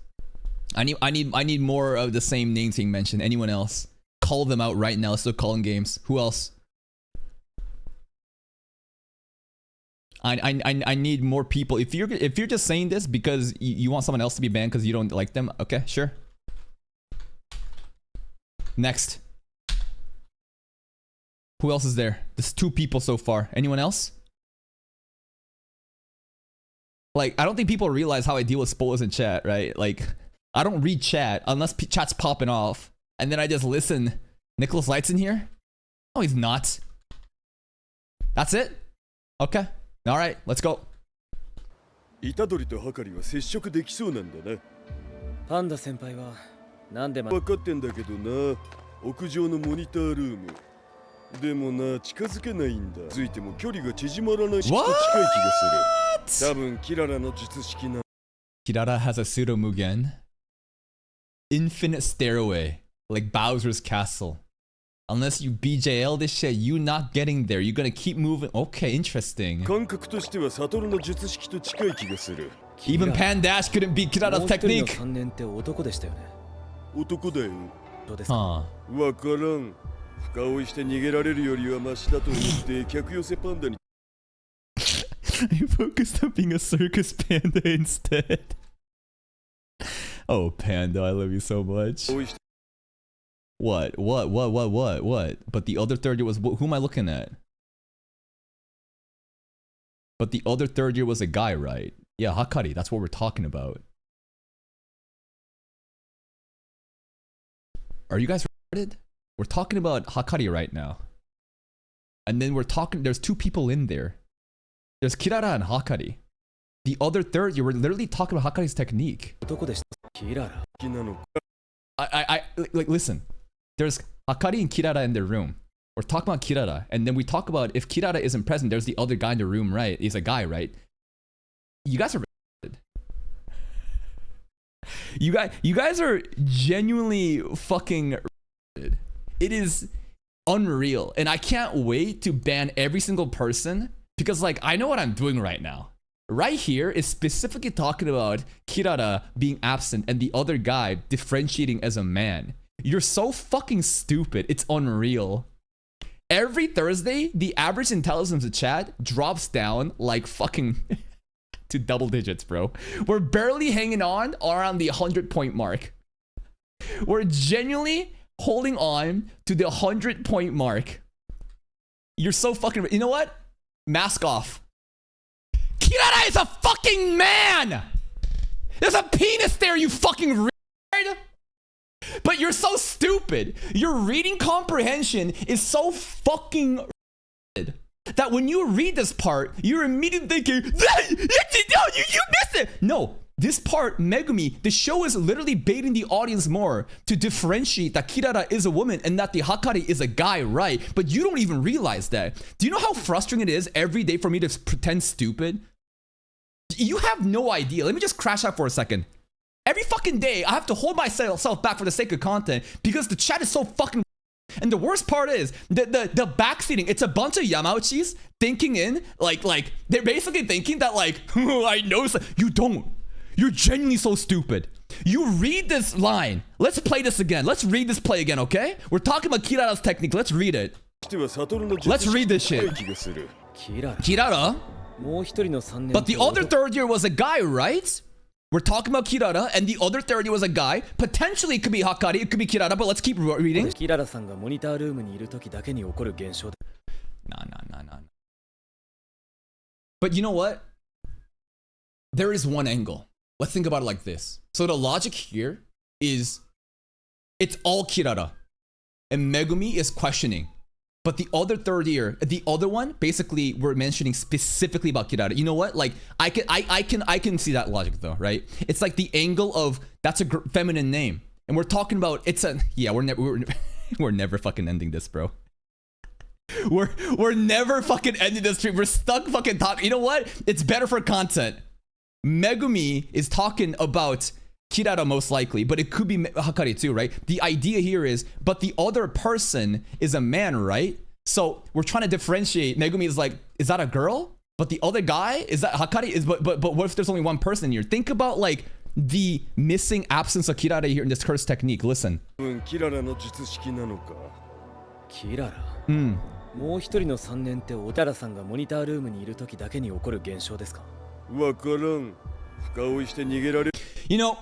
I need more of the same names being mentioned. Anyone else? Call them out right now. Let's start calling games. Who else? I need more people. If you're just saying this because you want someone else to be banned because you don't like them, okay, sure. Next. Who else is there? There's 2 people so far. Anyone else? Like, I don't think people realize how I deal with spoilers in chat, right? Like, I don't read chat unless chat's popping off, and then I just listen. Nicholas Light's in here? No, he's not. That's it? Okay. All right, let's go. 虎杖とハカリは接触できそうなんだな。パンダ先輩はなんで分かってんだけどな。屋上のモニタールーム。でもな、近づけないんだ。ついても距離が縮まらないし、近い気がする。多分キララの術式な。Kirara has a pseudo Mugen. Infinite stairway, like Bowser's castle. Unless you BJL this shit, you not getting there. You're gonna keep moving. Okay, interesting. 感覚としてはサトルの術式と近い気がする。Even Pandash couldn't beat Kirara's technique. 3年って男でしたよね。男だよ。どうですか？わからん。深追いして逃げられるよりはマシだと思って客寄せパンダに。I focused on being a circus panda instead. Oh, Panda, I love you so much. What? But the other third year was... Who am I looking at? But the other third year was a guy, right? Yeah, Hakari, that's what we're talking about. Are you guys retarded? We're talking about Hakari right now. And then we're talking... There's 2 people in there. There's Kirara and Hakari. The other third year, we're literally talking about Hakari's technique. Like, listen. There's Hakari and Kirara in their room. We're talking about Kirara, and then we talk about if Kirara isn't present, there's the other guy in the room, right? He's a guy, right? You guys are retarded. You guys are genuinely fucking retarded. It is unreal, and I can't wait to ban every single person because, like, I know what I'm doing right now. Right here is specifically talking about Kirara being absent and the other guy differentiating as a man. You're so fucking stupid. It's unreal. Every Thursday, the average intelligence of chat drops down like fucking to double digits, bro. We're barely hanging on around the 100-point mark. We're genuinely holding on to the 100-point mark. You're so fucking... You know what? Mask off. Kirara is a fucking man! There's a penis there, you fucking retard! But you're so stupid. Your reading comprehension is so fucking retarded that when you read this part, you're immediately thinking, you missed it! No, this part, Megumi, the show is literally baiting the audience more to differentiate that Kirara is a woman and that the Hakari is a guy, right? But you don't even realize that. Do you know how frustrating it is every day for me to pretend stupid? You have no idea. Let me just crash out for a second. Every fucking day, I have to hold myself back for the sake of content because the chat is so fucking... And the worst part is, the backseating, it's a bunch of Yamauchis thinking in, like, they're basically thinking that, like, oh, I know... You don't. You're genuinely so stupid. You read this line. Let's play this again. Let's read this play again, okay? We're talking about Kirara's technique. Let's read it. Let's read this shit. Kirara? But the other third year was a guy, right? We're talking about Kirara, and the other third year was a guy. Potentially, it could be Hakari, it could be Kirara, but let's keep reading. Nah. But you know what? There is one angle. Let's think about it like this. So the logic here is, it's all Kirara, and Megumi is questioning. But the other third year, the other one, basically, we're mentioning specifically about Kirara. You know what? Like, I can see that logic though, right? It's like the angle of that's a feminine name, and we're talking about it's a we're never fucking ending this, bro. We're never fucking ending this stream. We're stuck fucking talking. You know what? It's better for content. Megumi is talking about Kirara most likely, but it could be Hakari too, right? The idea here is, but the other person is a man, right? So we're trying to differentiate. Megumi is like, is that a girl? But the other guy, is that Hakari? But what if there's only one person here? Think about like the missing absence of Kirara here in this curse technique. Listen. キララの術式なのか。キララ。もう一人の3年って小田さんがモニタールームにいる時だけに起こる現象ですか？わからん。深追いして逃げられ。You know,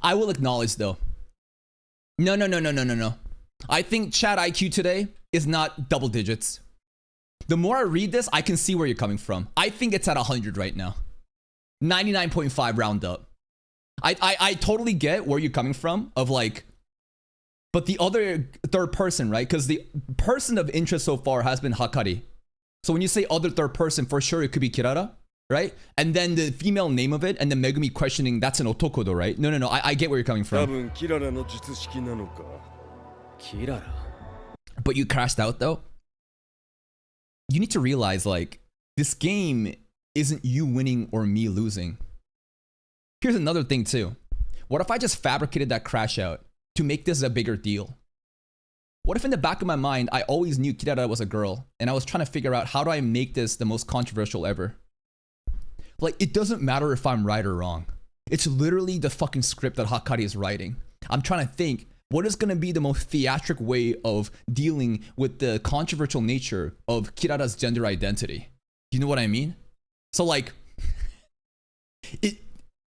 I will acknowledge though. No. I think chat IQ today is not double digits. The more I read this, I can see where you're coming from. I think it's at 100 right now. 99.5 round up. I totally get where you're coming from of like, but the other third person, right? Because the person of interest so far has been Hakari. So when you say other third person, for sure it could be Kirara, right? And then the female name of it, and then Megumi questioning, that's an otoko though, right? No. I get where you're coming 多 from. 分キララの術式なのか。キララ。But you crashed out though. You need to realize like, this game isn't you winning or me losing. Here's another thing too. What if I just fabricated that crash out to make this a bigger deal? What if in the back of my mind, I always knew Kirara was a girl and I was trying to figure out how do I make this the most controversial ever? Like, it doesn't matter if I'm right or wrong. It's literally the fucking script that Hakari is writing. I'm trying to think, what is going to be the most theatric way of dealing with the controversial nature of Kirara's gender identity? You know what I mean? So like,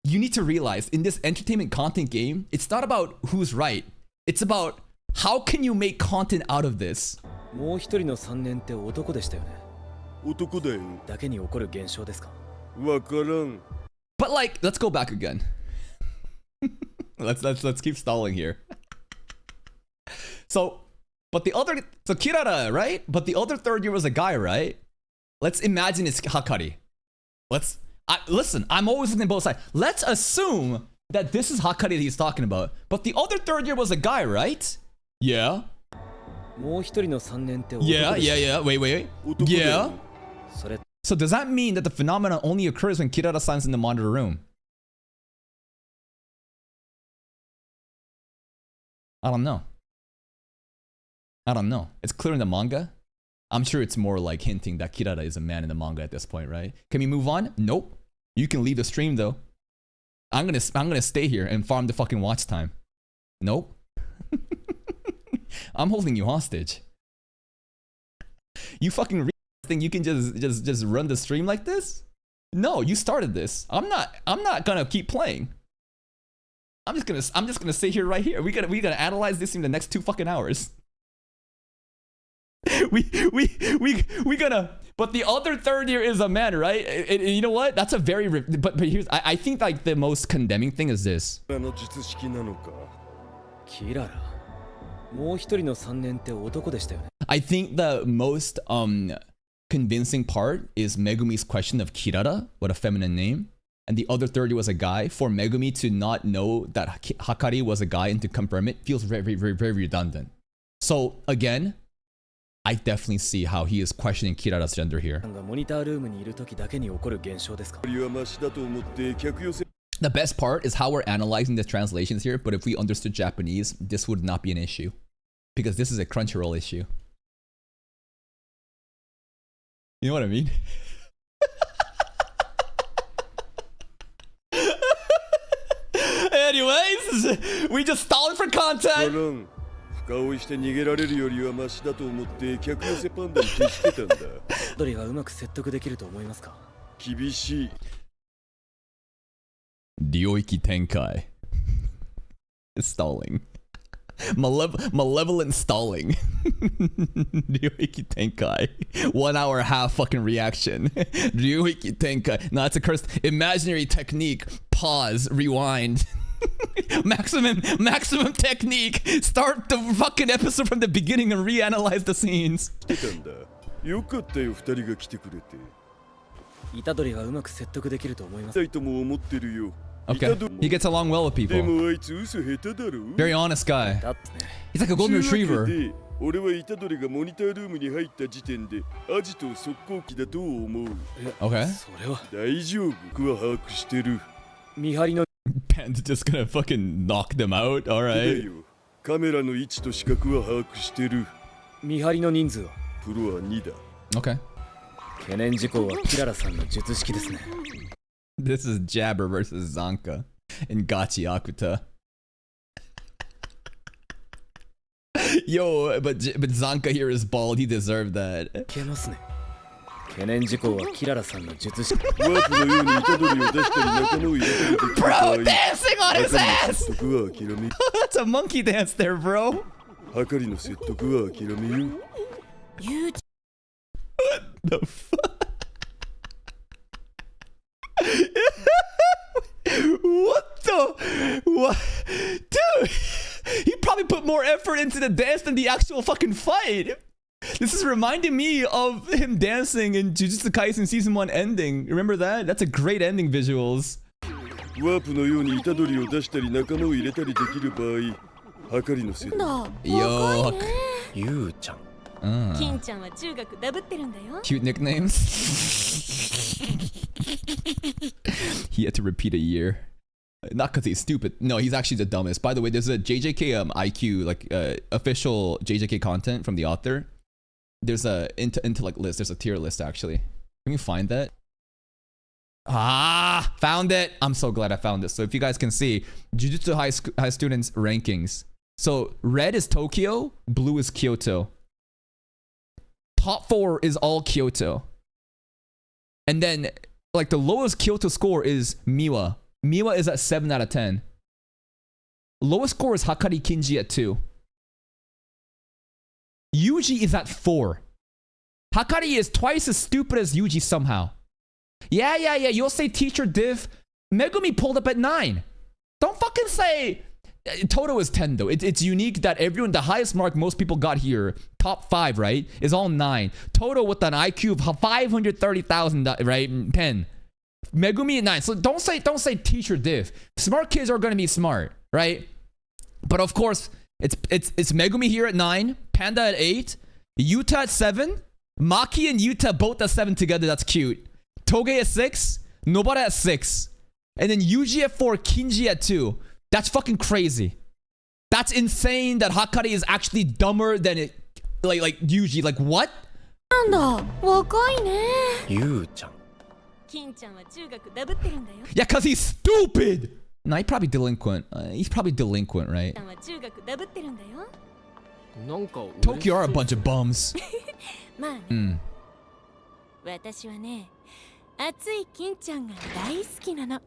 you need to realize in this entertainment content game, it's not about who's right. It's about how can you make content out of this? もう一人の3年って男でしたよね。男だよ。だけに起こる現象ですか？わからん。 But like, let's go back again. let's keep stalling here. So Kirara, right? But the other third year was a guy, right? Let's imagine it's Hakari. Listen, I'm always looking at both sides. Let's assume that this is Hakari that he's talking about. But the other third year was a guy, right? Yeah. もう一人の3年って男でした。 Yeah. Wait. Yeah. So does that mean that the phenomenon only occurs when Kirara signs in the monitor room? I don't know. It's clear in the manga. I'm sure it's more like hinting that Kirara is a man in the manga at this point, right? Can we move on? Nope. You can leave the stream though. I'm gonna stay here and farm the fucking watch time. Nope. I'm holding you hostage. You fucking think you can just run the stream like this? No, you started this. I'm not gonna keep playing. I'm just gonna sit here right here. We gotta analyze this in the next 2 fucking hours. we gonna. But the other third year is a man, right? And you know what? That's a very. But here's I think like the most condemning thing is this. の術式なのか。キララ。もう一人の3年って男でしたよね。 I think the most convincing part is Megumi's question of Kirara, what a feminine name, and the other third year was a guy. For Megumi to not know that Hakari was a guy and to confirm it feels very redundant. So again, I definitely see how he is questioning Kirara's gender here. がモニタールームにいる時だけに起こる現象ですか？ よりはマシだと思って客寄せ。 The best part is how we're analyzing the translations here, but if we understood Japanese, this would not be an issue. Because this is a Crunchyroll issue. You know what I mean? Anyways, we just stalling for content. 深追いして逃げられるよりはマシだと思って客寄せパンダに徹してたんだ。どれがうまく説得できると思いますか？厳しい。 Ryoiki Tenkai. Stalling. Malevolent stalling. Ryoiki Tenkai. 1 hour and a half fucking reaction. Ryoiki Tenkai. No, it's a cursed imaginary technique. Pause. Rewind. maximum technique. Start the fucking episode from the beginning and reanalyze the scenes. よかったよ、2人が来てくれて。虎杖がうまく説得できると思います。2人とも思ってるよ。 Okay. He gets along well with people. でもあいつ嘘下手だろ。 Very honest guy. だってね。 He's like a golden retriever. 俺は虎杖がモニタールームに入った時点でアジト速攻機だと思う。 Okay. それは大丈夫。僕は把握してる。見張りの Pan's just gonna fucking knock them out. All right. カメラの位置と視覚は把握してる。見張りの人数はプロは2だ。 Okay. 懸念事項はキララさんの術式ですね。This is Jabber versus Zanka in Gachi Akuta. Yo, but Zanka here is bald. He deserved that. 懸念事項はキララさんの術式。ワープのように虎杖を出したり仲間を入れたりできる場合、 Bro, dancing on his は ass! 説得は諦め That's a monkey dance there, bro. はかりの説得は諦めよ The fuck? What the? What? Dude, he probably put more effort into the dance than the actual fucking fight. This is reminding me of him dancing in Jujutsu Kaisen Season 1 ending. Remember that? That's a great ending visuals. ワープのように虎杖を出したり仲間を入れたりできる場合、はかりの説得 Yo, ゆうちゃん。金ちゃんは中学ダブってるんだよ。 cute nicknames. He had to repeat a year. Not because he's stupid. No, he's actually the dumbest. By the way, there's a JJK IQ, like official JJK content from the author. There's a intellect list. There's a tier list actually. Can you find that? Ah, found it. I'm so glad I found this. So if you guys can see, Jujutsu High students rankings. So red is Tokyo, blue is Kyoto. Top 4 is all Kyoto. And then like the lowest Kyoto score is Miwa. Miwa is at 7 out of 10. Lowest score is Hakari Kinji at 2. Yuji is at 4. Hakari is twice as stupid as Yuji somehow. Yeah. You'll say teacher div. Megumi pulled up at 9. Don't fucking say... Toto is 10 though. It's unique that everyone, the highest mark most people got here, top 5, right, is all 9. Toto with an IQ of 530,000, right, 10. Megumi at 9. So don't say teacher div. Smart kids are gonna be smart, right? But of course, it's Megumi here at 9, Panda at 8, Yuta at 7, Maki and Yuta both at 7 together. That's cute. Toge at 6, Nobara at 6, and then Yuji at 4, Kinji at 2. That's fucking crazy. That's insane that Hakari is actually dumber than it, like Yuji. Like what? なんだ、若いね。ゆうちゃん。金ちゃんは中学ダブってるんだよ。 Yeah, cause he's stupid. Nah, he's probably delinquent. He's probably delinquent, right? 金ちゃんは中学ダブってるんだよ。なんか Tokyo are a bunch of bums. まあね。私はね、熱い金ちゃんが大好きなの。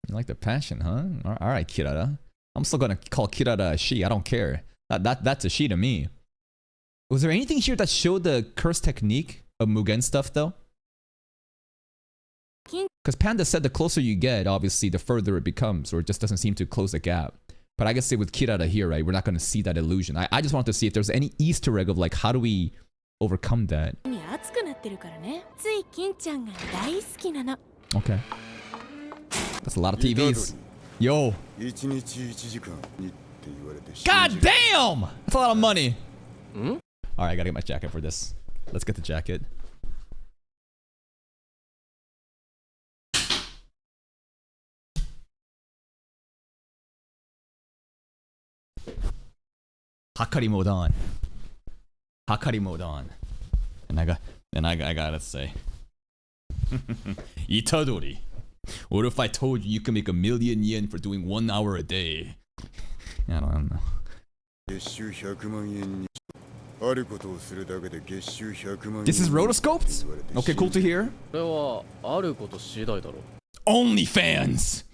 You like the passion, huh? All right, Kirara. I'm still gonna call Kirara a she. I don't care. That's a she to me. Was there anything here that showed the curse technique of Mugen stuff though? Because Panda said the closer you get, obviously, the further it becomes, or it just doesn't seem to close the gap. But I guess say with Kirara here, right, we're not gonna see that illusion. I just wanted to see if there's any Easter egg of like how do we overcome that. 熱くなってるからね。つい金ちゃんが大好きなの。 Okay. That's a lot of TVs. Yo. 1日1時間にって言われて God damn! That's a lot of money. Alright, I gotta get my jacket for this. Let's get the jacket. Hakari mode on. Hakari mode on. And I gotta say. Itadori. What if I told you can make 1 million yen for doing 1 hour a day? I don't know. 月収100万円にあることをするだけで月収100万円 This is rotoscoped? Okay, cool to hear. これはあること次第だろ。 OnlyFans!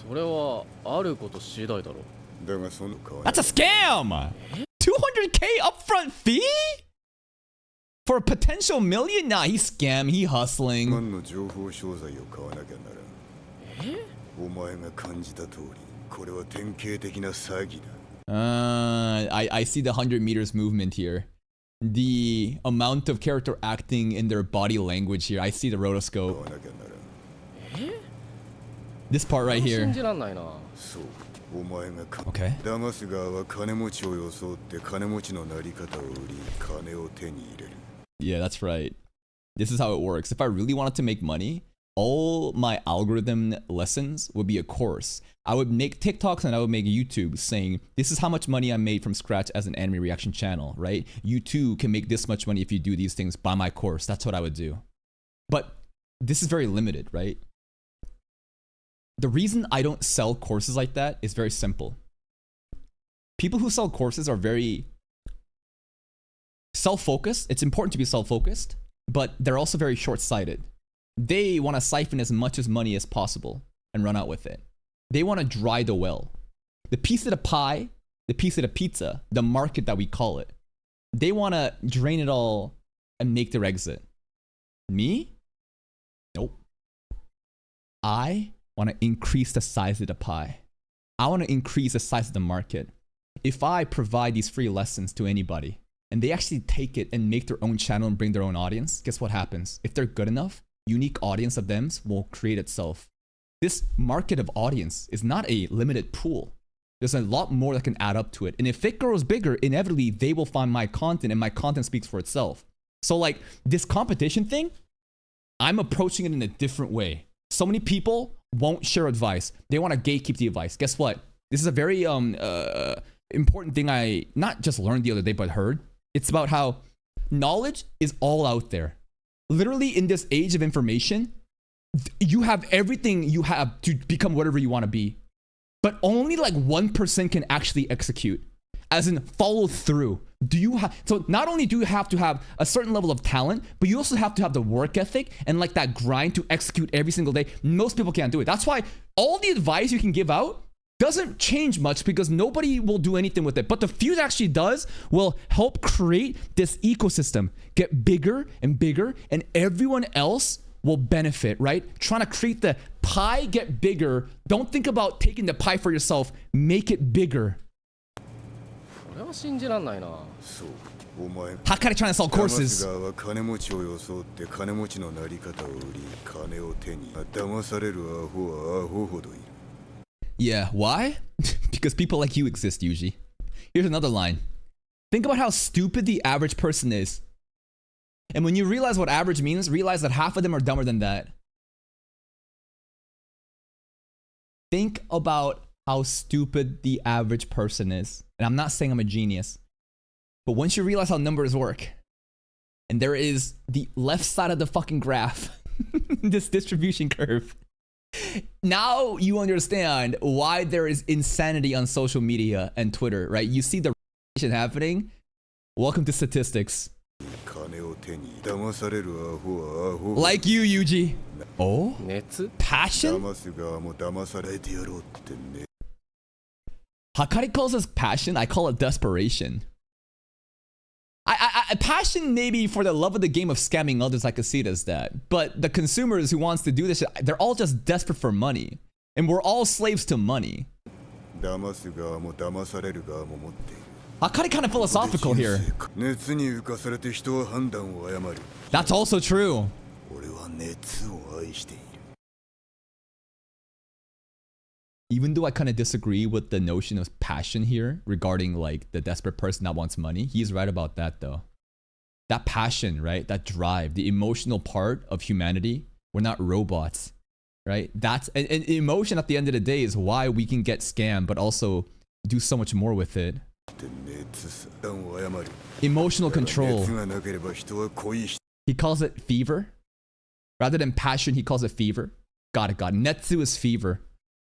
それはあること次第だろ。だがその代わり That's a scam! 200k upfront fee? For a potential million? Nah, he's scam, he hustling. 万の情報商材を買わなきゃならん。お前が感じた通り、これは典型的な詐欺だ。I see the 100 meters movement here. The amount of character acting in their body language here. I see the rotoscope. This part right 信 here. じらんないな。そう、お前が Okay. 騙す側は金持ちを装って金持ちのなり方を売り、金を手に入れる。Yeah, that's right. This is how it works. If I really wanted to make money, all my algorithm lessons would be a course. I would make TikToks and I would make YouTube saying, this is how much money I made from scratch as an anime reaction channel, right? You too can make this much money if you do these things. Buy my course. That's what I would do. But this is very limited, right? The reason I don't sell courses like that is very simple. People who sell courses are very self-focused. It's important to be self-focused, but they're also very short-sighted. They want to siphon as much as money as possible and run out with it. They want to dry the well. The piece of the pie, the piece of the pizza, the market that we call it, they want to drain it all and make their exit. Me? Nope. I want to increase the size of the pie. I want to increase the size of the market. If I provide these free lessons to anybody and they actually take it and make their own channel and bring their own audience, guess what happens? If they're good enough, unique audience of them will create itself. This market of audience is not a limited pool. There's a lot more that can add up to it. And if it grows bigger, inevitably they will find my content and my content speaks for itself. So like this competition thing, I'm approaching it in a different way. So many people won't share advice. They want to gatekeep the advice. Guess what? This is a very important thing I not just learned the other day, but heard. It's about how knowledge is all out there. Literally in this age of information, you have everything you have to become whatever you want to be. But only like 1% can actually execute, as in follow through. So not only do you have to have a certain level of talent, but you also have to have the work ethic and like that grind to execute every single day. Most people can't do it. That's why all the advice you can give out doesn't change much because nobody will do anything with it. But the few that actually does will help create this ecosystem, get bigger and bigger, and everyone else will benefit, right? Trying to create the pie get bigger. Don't think about taking the pie for yourself. Make it bigger. Hakari trying to sell courses. Yeah, why? Because people like you exist, Yuji. Here's another line. Think about how stupid the average person is. And when you realize what average means, realize that half of them are dumber than that. Think about how stupid the average person is. And I'm not saying I'm a genius. But once you realize how numbers work, and there is the left side of the fucking graph, this distribution curve, now you understand why there is insanity on social media and Twitter, right? You see the happening. Welcome to statistics. Like you, Yuji. Oh? Passion? Hakari calls us passion. I call it desperation. Passion maybe for the love of the game of scamming others, I could see it as that. But the consumers who wants to do this shit, they're all just desperate for money. And we're all slaves to money. Hakari kind of philosophical here. That's also true. Even though I kind of disagree with the notion of passion here regarding like the desperate person that wants money, he's right about that though. That passion, right? That drive, the emotional part of humanity. We're not robots, right? That's and emotion at the end of the day is why we can get scammed, but also do so much more with it. Emotional control. He calls it fever. Rather than passion, he calls it fever. Got it. Netsu is fever.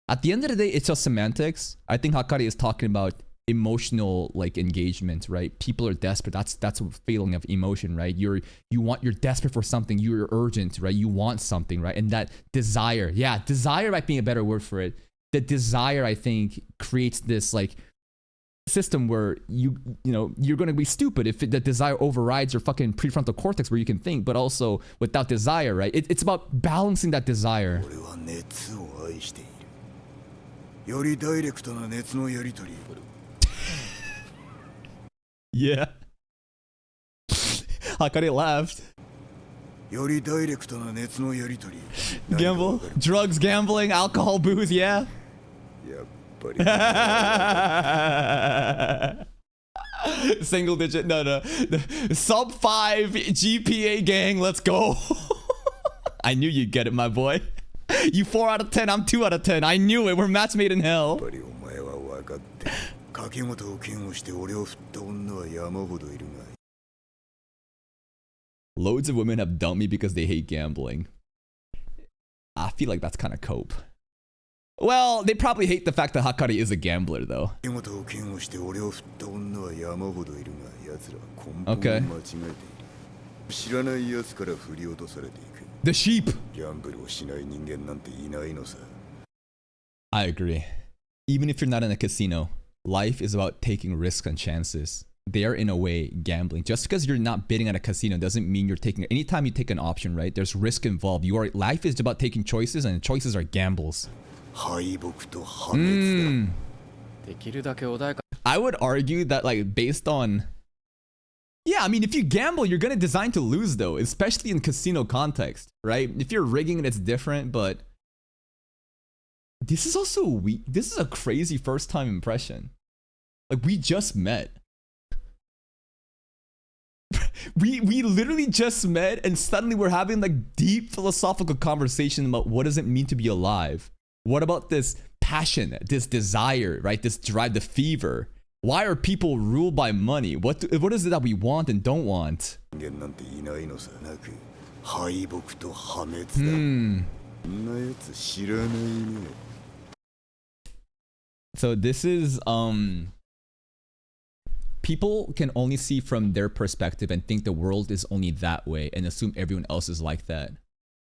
At the end of the day, it's just semantics. I think Hakari is talking about emotional like engagement, right? People are desperate. That's a feeling of emotion, right? You're desperate for something. You're urgent, right? You want something, right? And that desire, yeah, desire might be a better word for it. The desire, I think, creates this like system where you're going to be stupid if the desire overrides your fucking prefrontal cortex where you can think, but also without desire, right? It's about balancing that desire. Yeah. Hakari laughed. Gamble, drugs, gambling, alcohol, booze, yeah. Single digit, no. Sub 5 GPA gang, let's go. I knew you'd get it, my boy. You 4 out of 10, I'm 2 out of 10. I knew it. We're match made in hell. やっぱりお前は分かってる。柿本を嫌悪して俺を振った女は山ほどいるが。Loads of women have dumped me because they hate gambling. I feel like that's kind of cope. Well, they probably hate the fact that Hakari is a gambler, though. 柿本を嫌悪して俺を振った女は山ほどいるが、奴らは根本を Okay. 間違えている。知らない奴から振り落とされていく。 The sheep. ギャンブルをしない人間なんていないのさ。 I agree. Even if you're not in a casino, life is about taking risks and chances. They are, in a way, gambling. Just because you're not bidding at a casino doesn't mean you're taking... Anytime you take an option, right, there's risk involved. Life is about taking choices, and choices are gambles. 敗北と破滅だ。できるだけ穏やか I would argue that, like, based on... Yeah, I mean, if you gamble, you're gonna design to lose, though, especially in casino context, right? If you're rigging it, it's different, but... This is also weak. This is a crazy first-time impression. Like, we just met. we literally just met, and suddenly we're having, like, deep philosophical conversation about what does it mean to be alive? What about this passion, this desire, right? This drive, the fever? Why are people ruled by money? What is it that we want and don't want? 人間なんていないのさ。なく敗北と破滅だ。そんなやつ知らないね。 So this is people can only see from their perspective and think the world is only that way and assume everyone else is like that.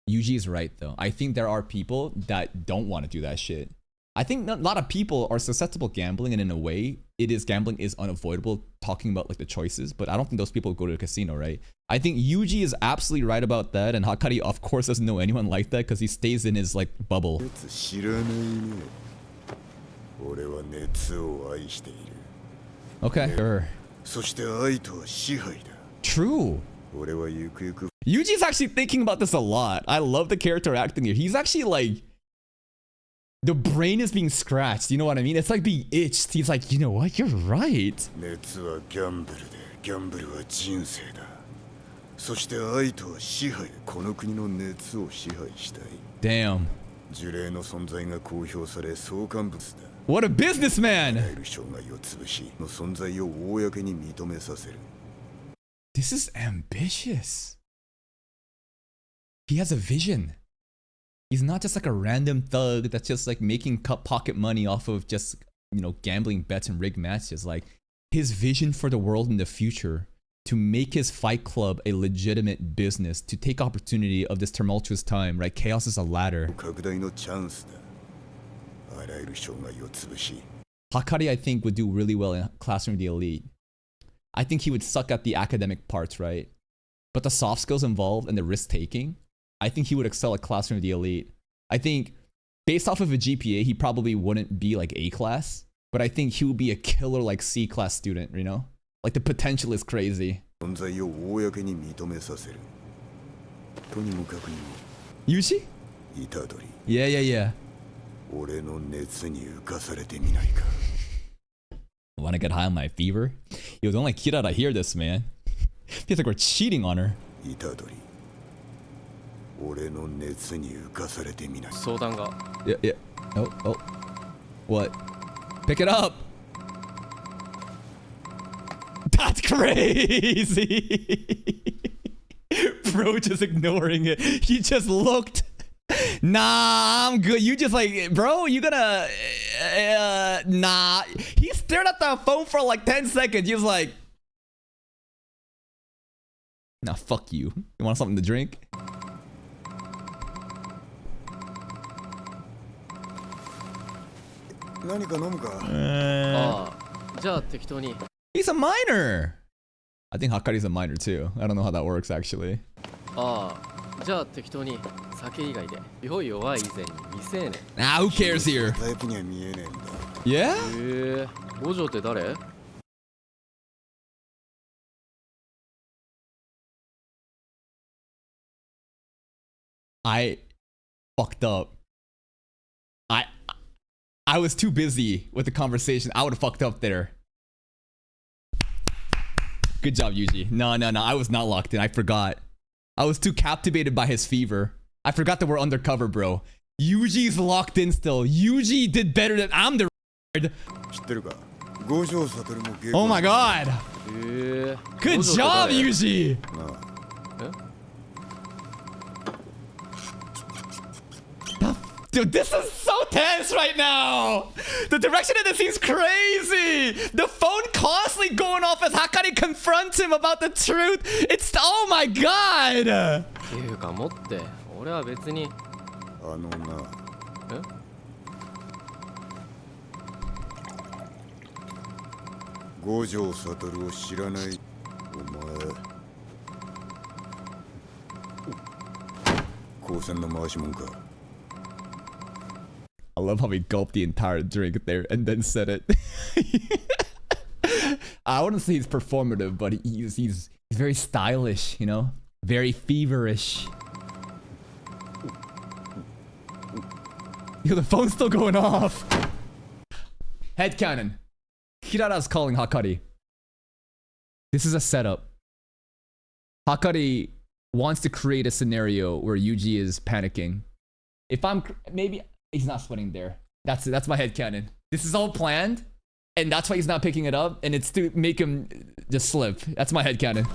Yuji is right, though. I think there are people that don't want to do that shit. I think a lot of people are susceptible to gambling, and in a way, gambling is unavoidable, talking about like the choices, but I don't think those people go to a casino, right? I think Yuji is absolutely right about that, and Hakari, of course, doesn't know anyone like that because he stays in his like bubble. やつ知らないね。俺は熱を愛している。 Okay, sure. そして愛とは支配だ。 True. 俺はゆくゆく Yuji's actually thinking about this a lot. I love the character acting here. He's actually like... The brain is being scratched, you know what I mean? It's like being itched. He's like, you know what? You're right. 熱はギャンブルで、ギャンブルは人生だ。そして愛とは支配で、この国の熱を支配したい。 Damn. 呪霊の存在が公表され、創刊物だ。 What a businessman! あらゆる障害を潰し、の存在を公に認めさせる。 This is ambitious. He has a vision. He's not just like a random thug that's just like making pocket money off of just, you know, gambling bets and rigged matches. Like, his vision for the world in the future, to make his fight club a legitimate business, to take opportunity of this tumultuous time, right? Chaos is a ladder. 拡大のチャンスだ。あらゆる障害を潰し。 Hakari, I think, would do really well in Classroom of the Elite. I think he would suck at the academic parts, right? But the soft skills involved and the risk-taking, I think he would excel at Classroom of the Elite. I think, based off of a GPA, he probably wouldn't be like A class, but I think he would be a killer like C class student, you know? Like, the potential is crazy. 存在を公に認めさせる。とにもかくにも。 Yuji? 虎杖。 Yeah, yeah, yeah. 俺の熱に浮かされてみないか。 Wanna get high on my fever? Yo, don't let Kirara hear this, man. Feels like we're cheating on her. 虎杖。俺の熱に浮かされてみない。相談が Yeah, yeah. Oh, oh. What? Pick it up! That's crazy! Bro just ignoring it. He just looked. Nah, I'm good. You just like, bro, you gonna... nah. He stared at the phone for like 10 seconds. He was like... Nah, fuck you. You want something to drink?何か飲むか。ああじゃあ適当に He's a minor! I think Hakari's a minor too. I don't know how that works actually. ああじゃあ適当に酒以外で弱い弱い以前に未成年 Ah, who cares here? タイプには見えねえんだ。 Yeah? へえ五条って誰 I fucked up. I was too busy with the conversation. I would have fucked up there. Good job, Yuji. No. I was not locked in. I forgot. I was too captivated by his fever. I forgot that we're undercover, bro. Yuji's locked in still. Yuji did better than I'm the. Oh my god. Good job, Yuji. Dude, this is so tense right now. The direction of this seems crazy. The phone constantly going off as Hakari confronts him about the truth. It's, oh my god. っていうか持って俺は別に五条悟を知らないお前高専の回しもんか I love how he gulped the entire drink there and then said it. I wouldn't say he's performative, but he's very stylish, you know? Very feverish. Yo, the phone's still going off. Headcanon. Kirara's calling Hakari. This is a setup. Hakari wants to create a scenario where Yuji is panicking. If I'm... maybe... he's not sweating there. That's my headcanon. This is all planned, and that's why he's not picking it up, and it's to make him just slip. That's my headcanon.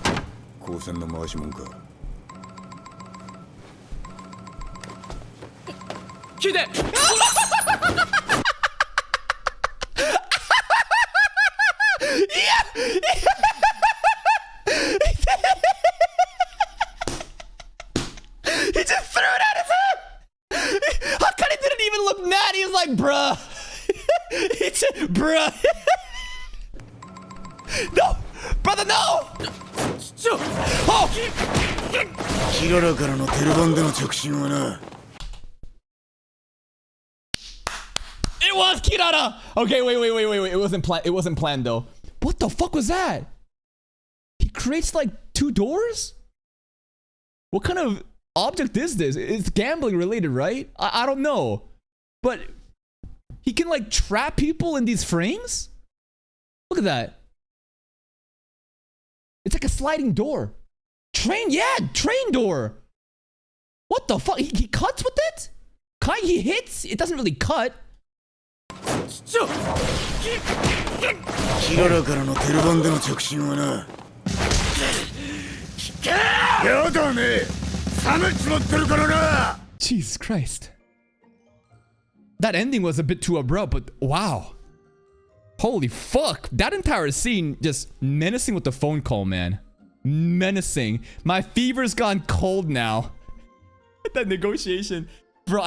He just threw it at his head! Hakari didn't even look mad. He was like, bruh. It's bruh. No! Brother, no! Oh! Kirara からのテルバンでの着信はな It was Kirara! Okay, wait. It wasn't planned though. What the fuck was that? He creates like 2 doors? What kind of object is this? It's gambling related, right? I don't know. But he can like trap people in these frames? Look at that. It's like a sliding door. Train door. What the fuck? He cuts with it? He hits? It doesn't really cut. キララからのテルバンでの着信はなやだね冷めちまってるからな Jesus Christ. That ending was a bit too abrupt, but wow. Holy fuck. That entire scene just menacing with the phone call, man. Menacing. My fever's gone cold now. That negotiation. Bro,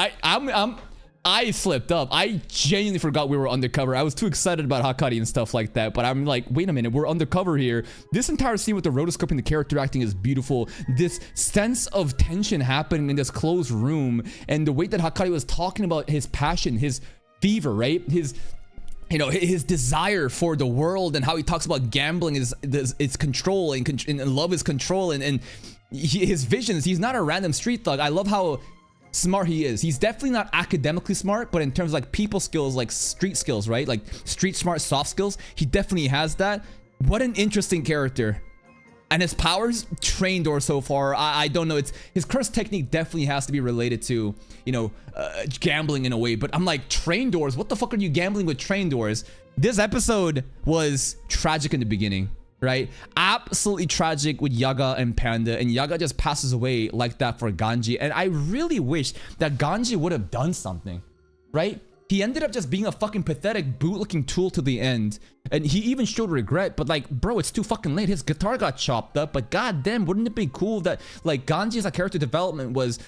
I slipped up. I genuinely forgot we were undercover. I was too excited about Hakari and stuff like that. But I'm like, wait a minute, we're undercover here. This entire scene with the rotoscoping, the character acting is beautiful. This sense of tension happening in this closed room. And the way that Hakari was talking about his passion, his fever, right? His, you know, his desire for the world and how he talks about gambling is control and love is control. And his visions, he's not a random street thug. I love how smart he is. He's definitely not academically smart, but in terms of like people skills, like street skills, right? Like street smart, soft skills, he definitely has that. What an interesting character. And his powers, train door so far. I don't know. It's his curse technique definitely has to be related to, you know, gambling in a way. But I'm like, train doors. What the fuck are you gambling with train doors? This episode was tragic in the beginning, right? Absolutely tragic with Yaga and Panda, and Yaga just passes away like that for Ganji. And I really wish that Ganji would have done something, right? He ended up just being a fucking pathetic bootlicking tool to the end. And he even showed regret, but like, bro, it's too fucking late. His guitar got chopped up, but goddamn, wouldn't it be cool that like Ganji's character development was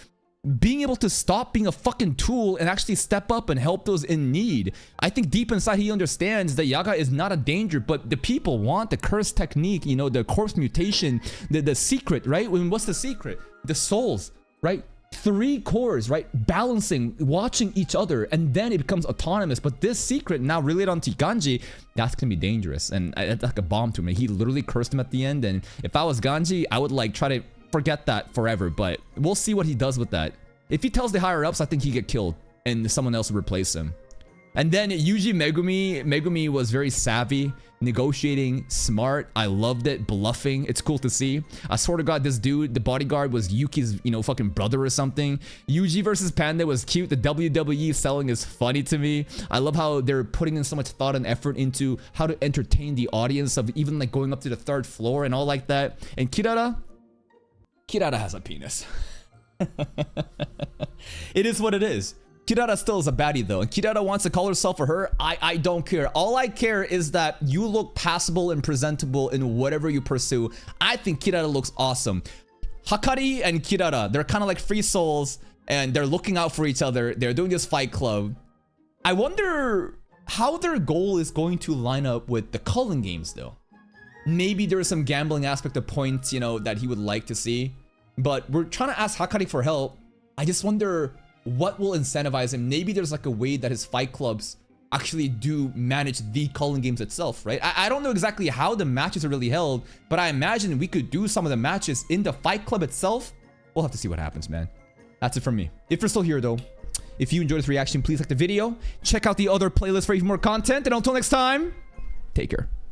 being able to stop being a fucking tool and actually step up and help those in need. I think deep inside he understands that Yaga is not a danger, but the people want the curse technique, you know, the corpse mutation, the secret, right? I mean, what's the secret? The souls, right? 3 cores, right? Balancing, watching each other, and then it becomes autonomous. But this secret now related onto Ganji, that's gonna be dangerous. And it's like a bomb to me. He literally cursed him at the end. And if I was Ganji, I would like try to forget that forever. But we'll see what he does with that. If he tells the higher ups, I think he get killed and someone else will replace him. And then Yuji Megumi was very savvy, negotiating, smart. I loved it. Bluffing. It's cool to see. I swear to God, this dude, the bodyguard, was Yuki's, you know, fucking brother or something. Yuji versus Panda was cute. The WWE selling is funny to me. I love how they're putting in so much thought and effort into how to entertain the audience of even like going up to the 3rd floor and all like that. And Kirara has a penis. It is what it is. Kirara still is a baddie though, and Kirara wants to call herself for her. I don't care. All I care is that you look passable and presentable in whatever you pursue. I think Kirara looks awesome. Hakari and Kirara, they're kind of like free souls, and they're looking out for each other. They're doing this fight club. I wonder how their goal is going to line up with the Culling games though. Maybe there's some gambling aspect of points, you know, that he would like to see. But we're trying to ask Hakari for help. I just wonder what will incentivize him. Maybe there's like a way that his fight clubs actually do manage the Culling games itself, right? I don't know exactly how the matches are really held, but I imagine we could do some of the matches in the fight club itself. We'll have to see what happens, man. That's it from me. If you're still here though, if you enjoyed this reaction, please like the video. Check out the other playlist for even more content. And until next time, take care.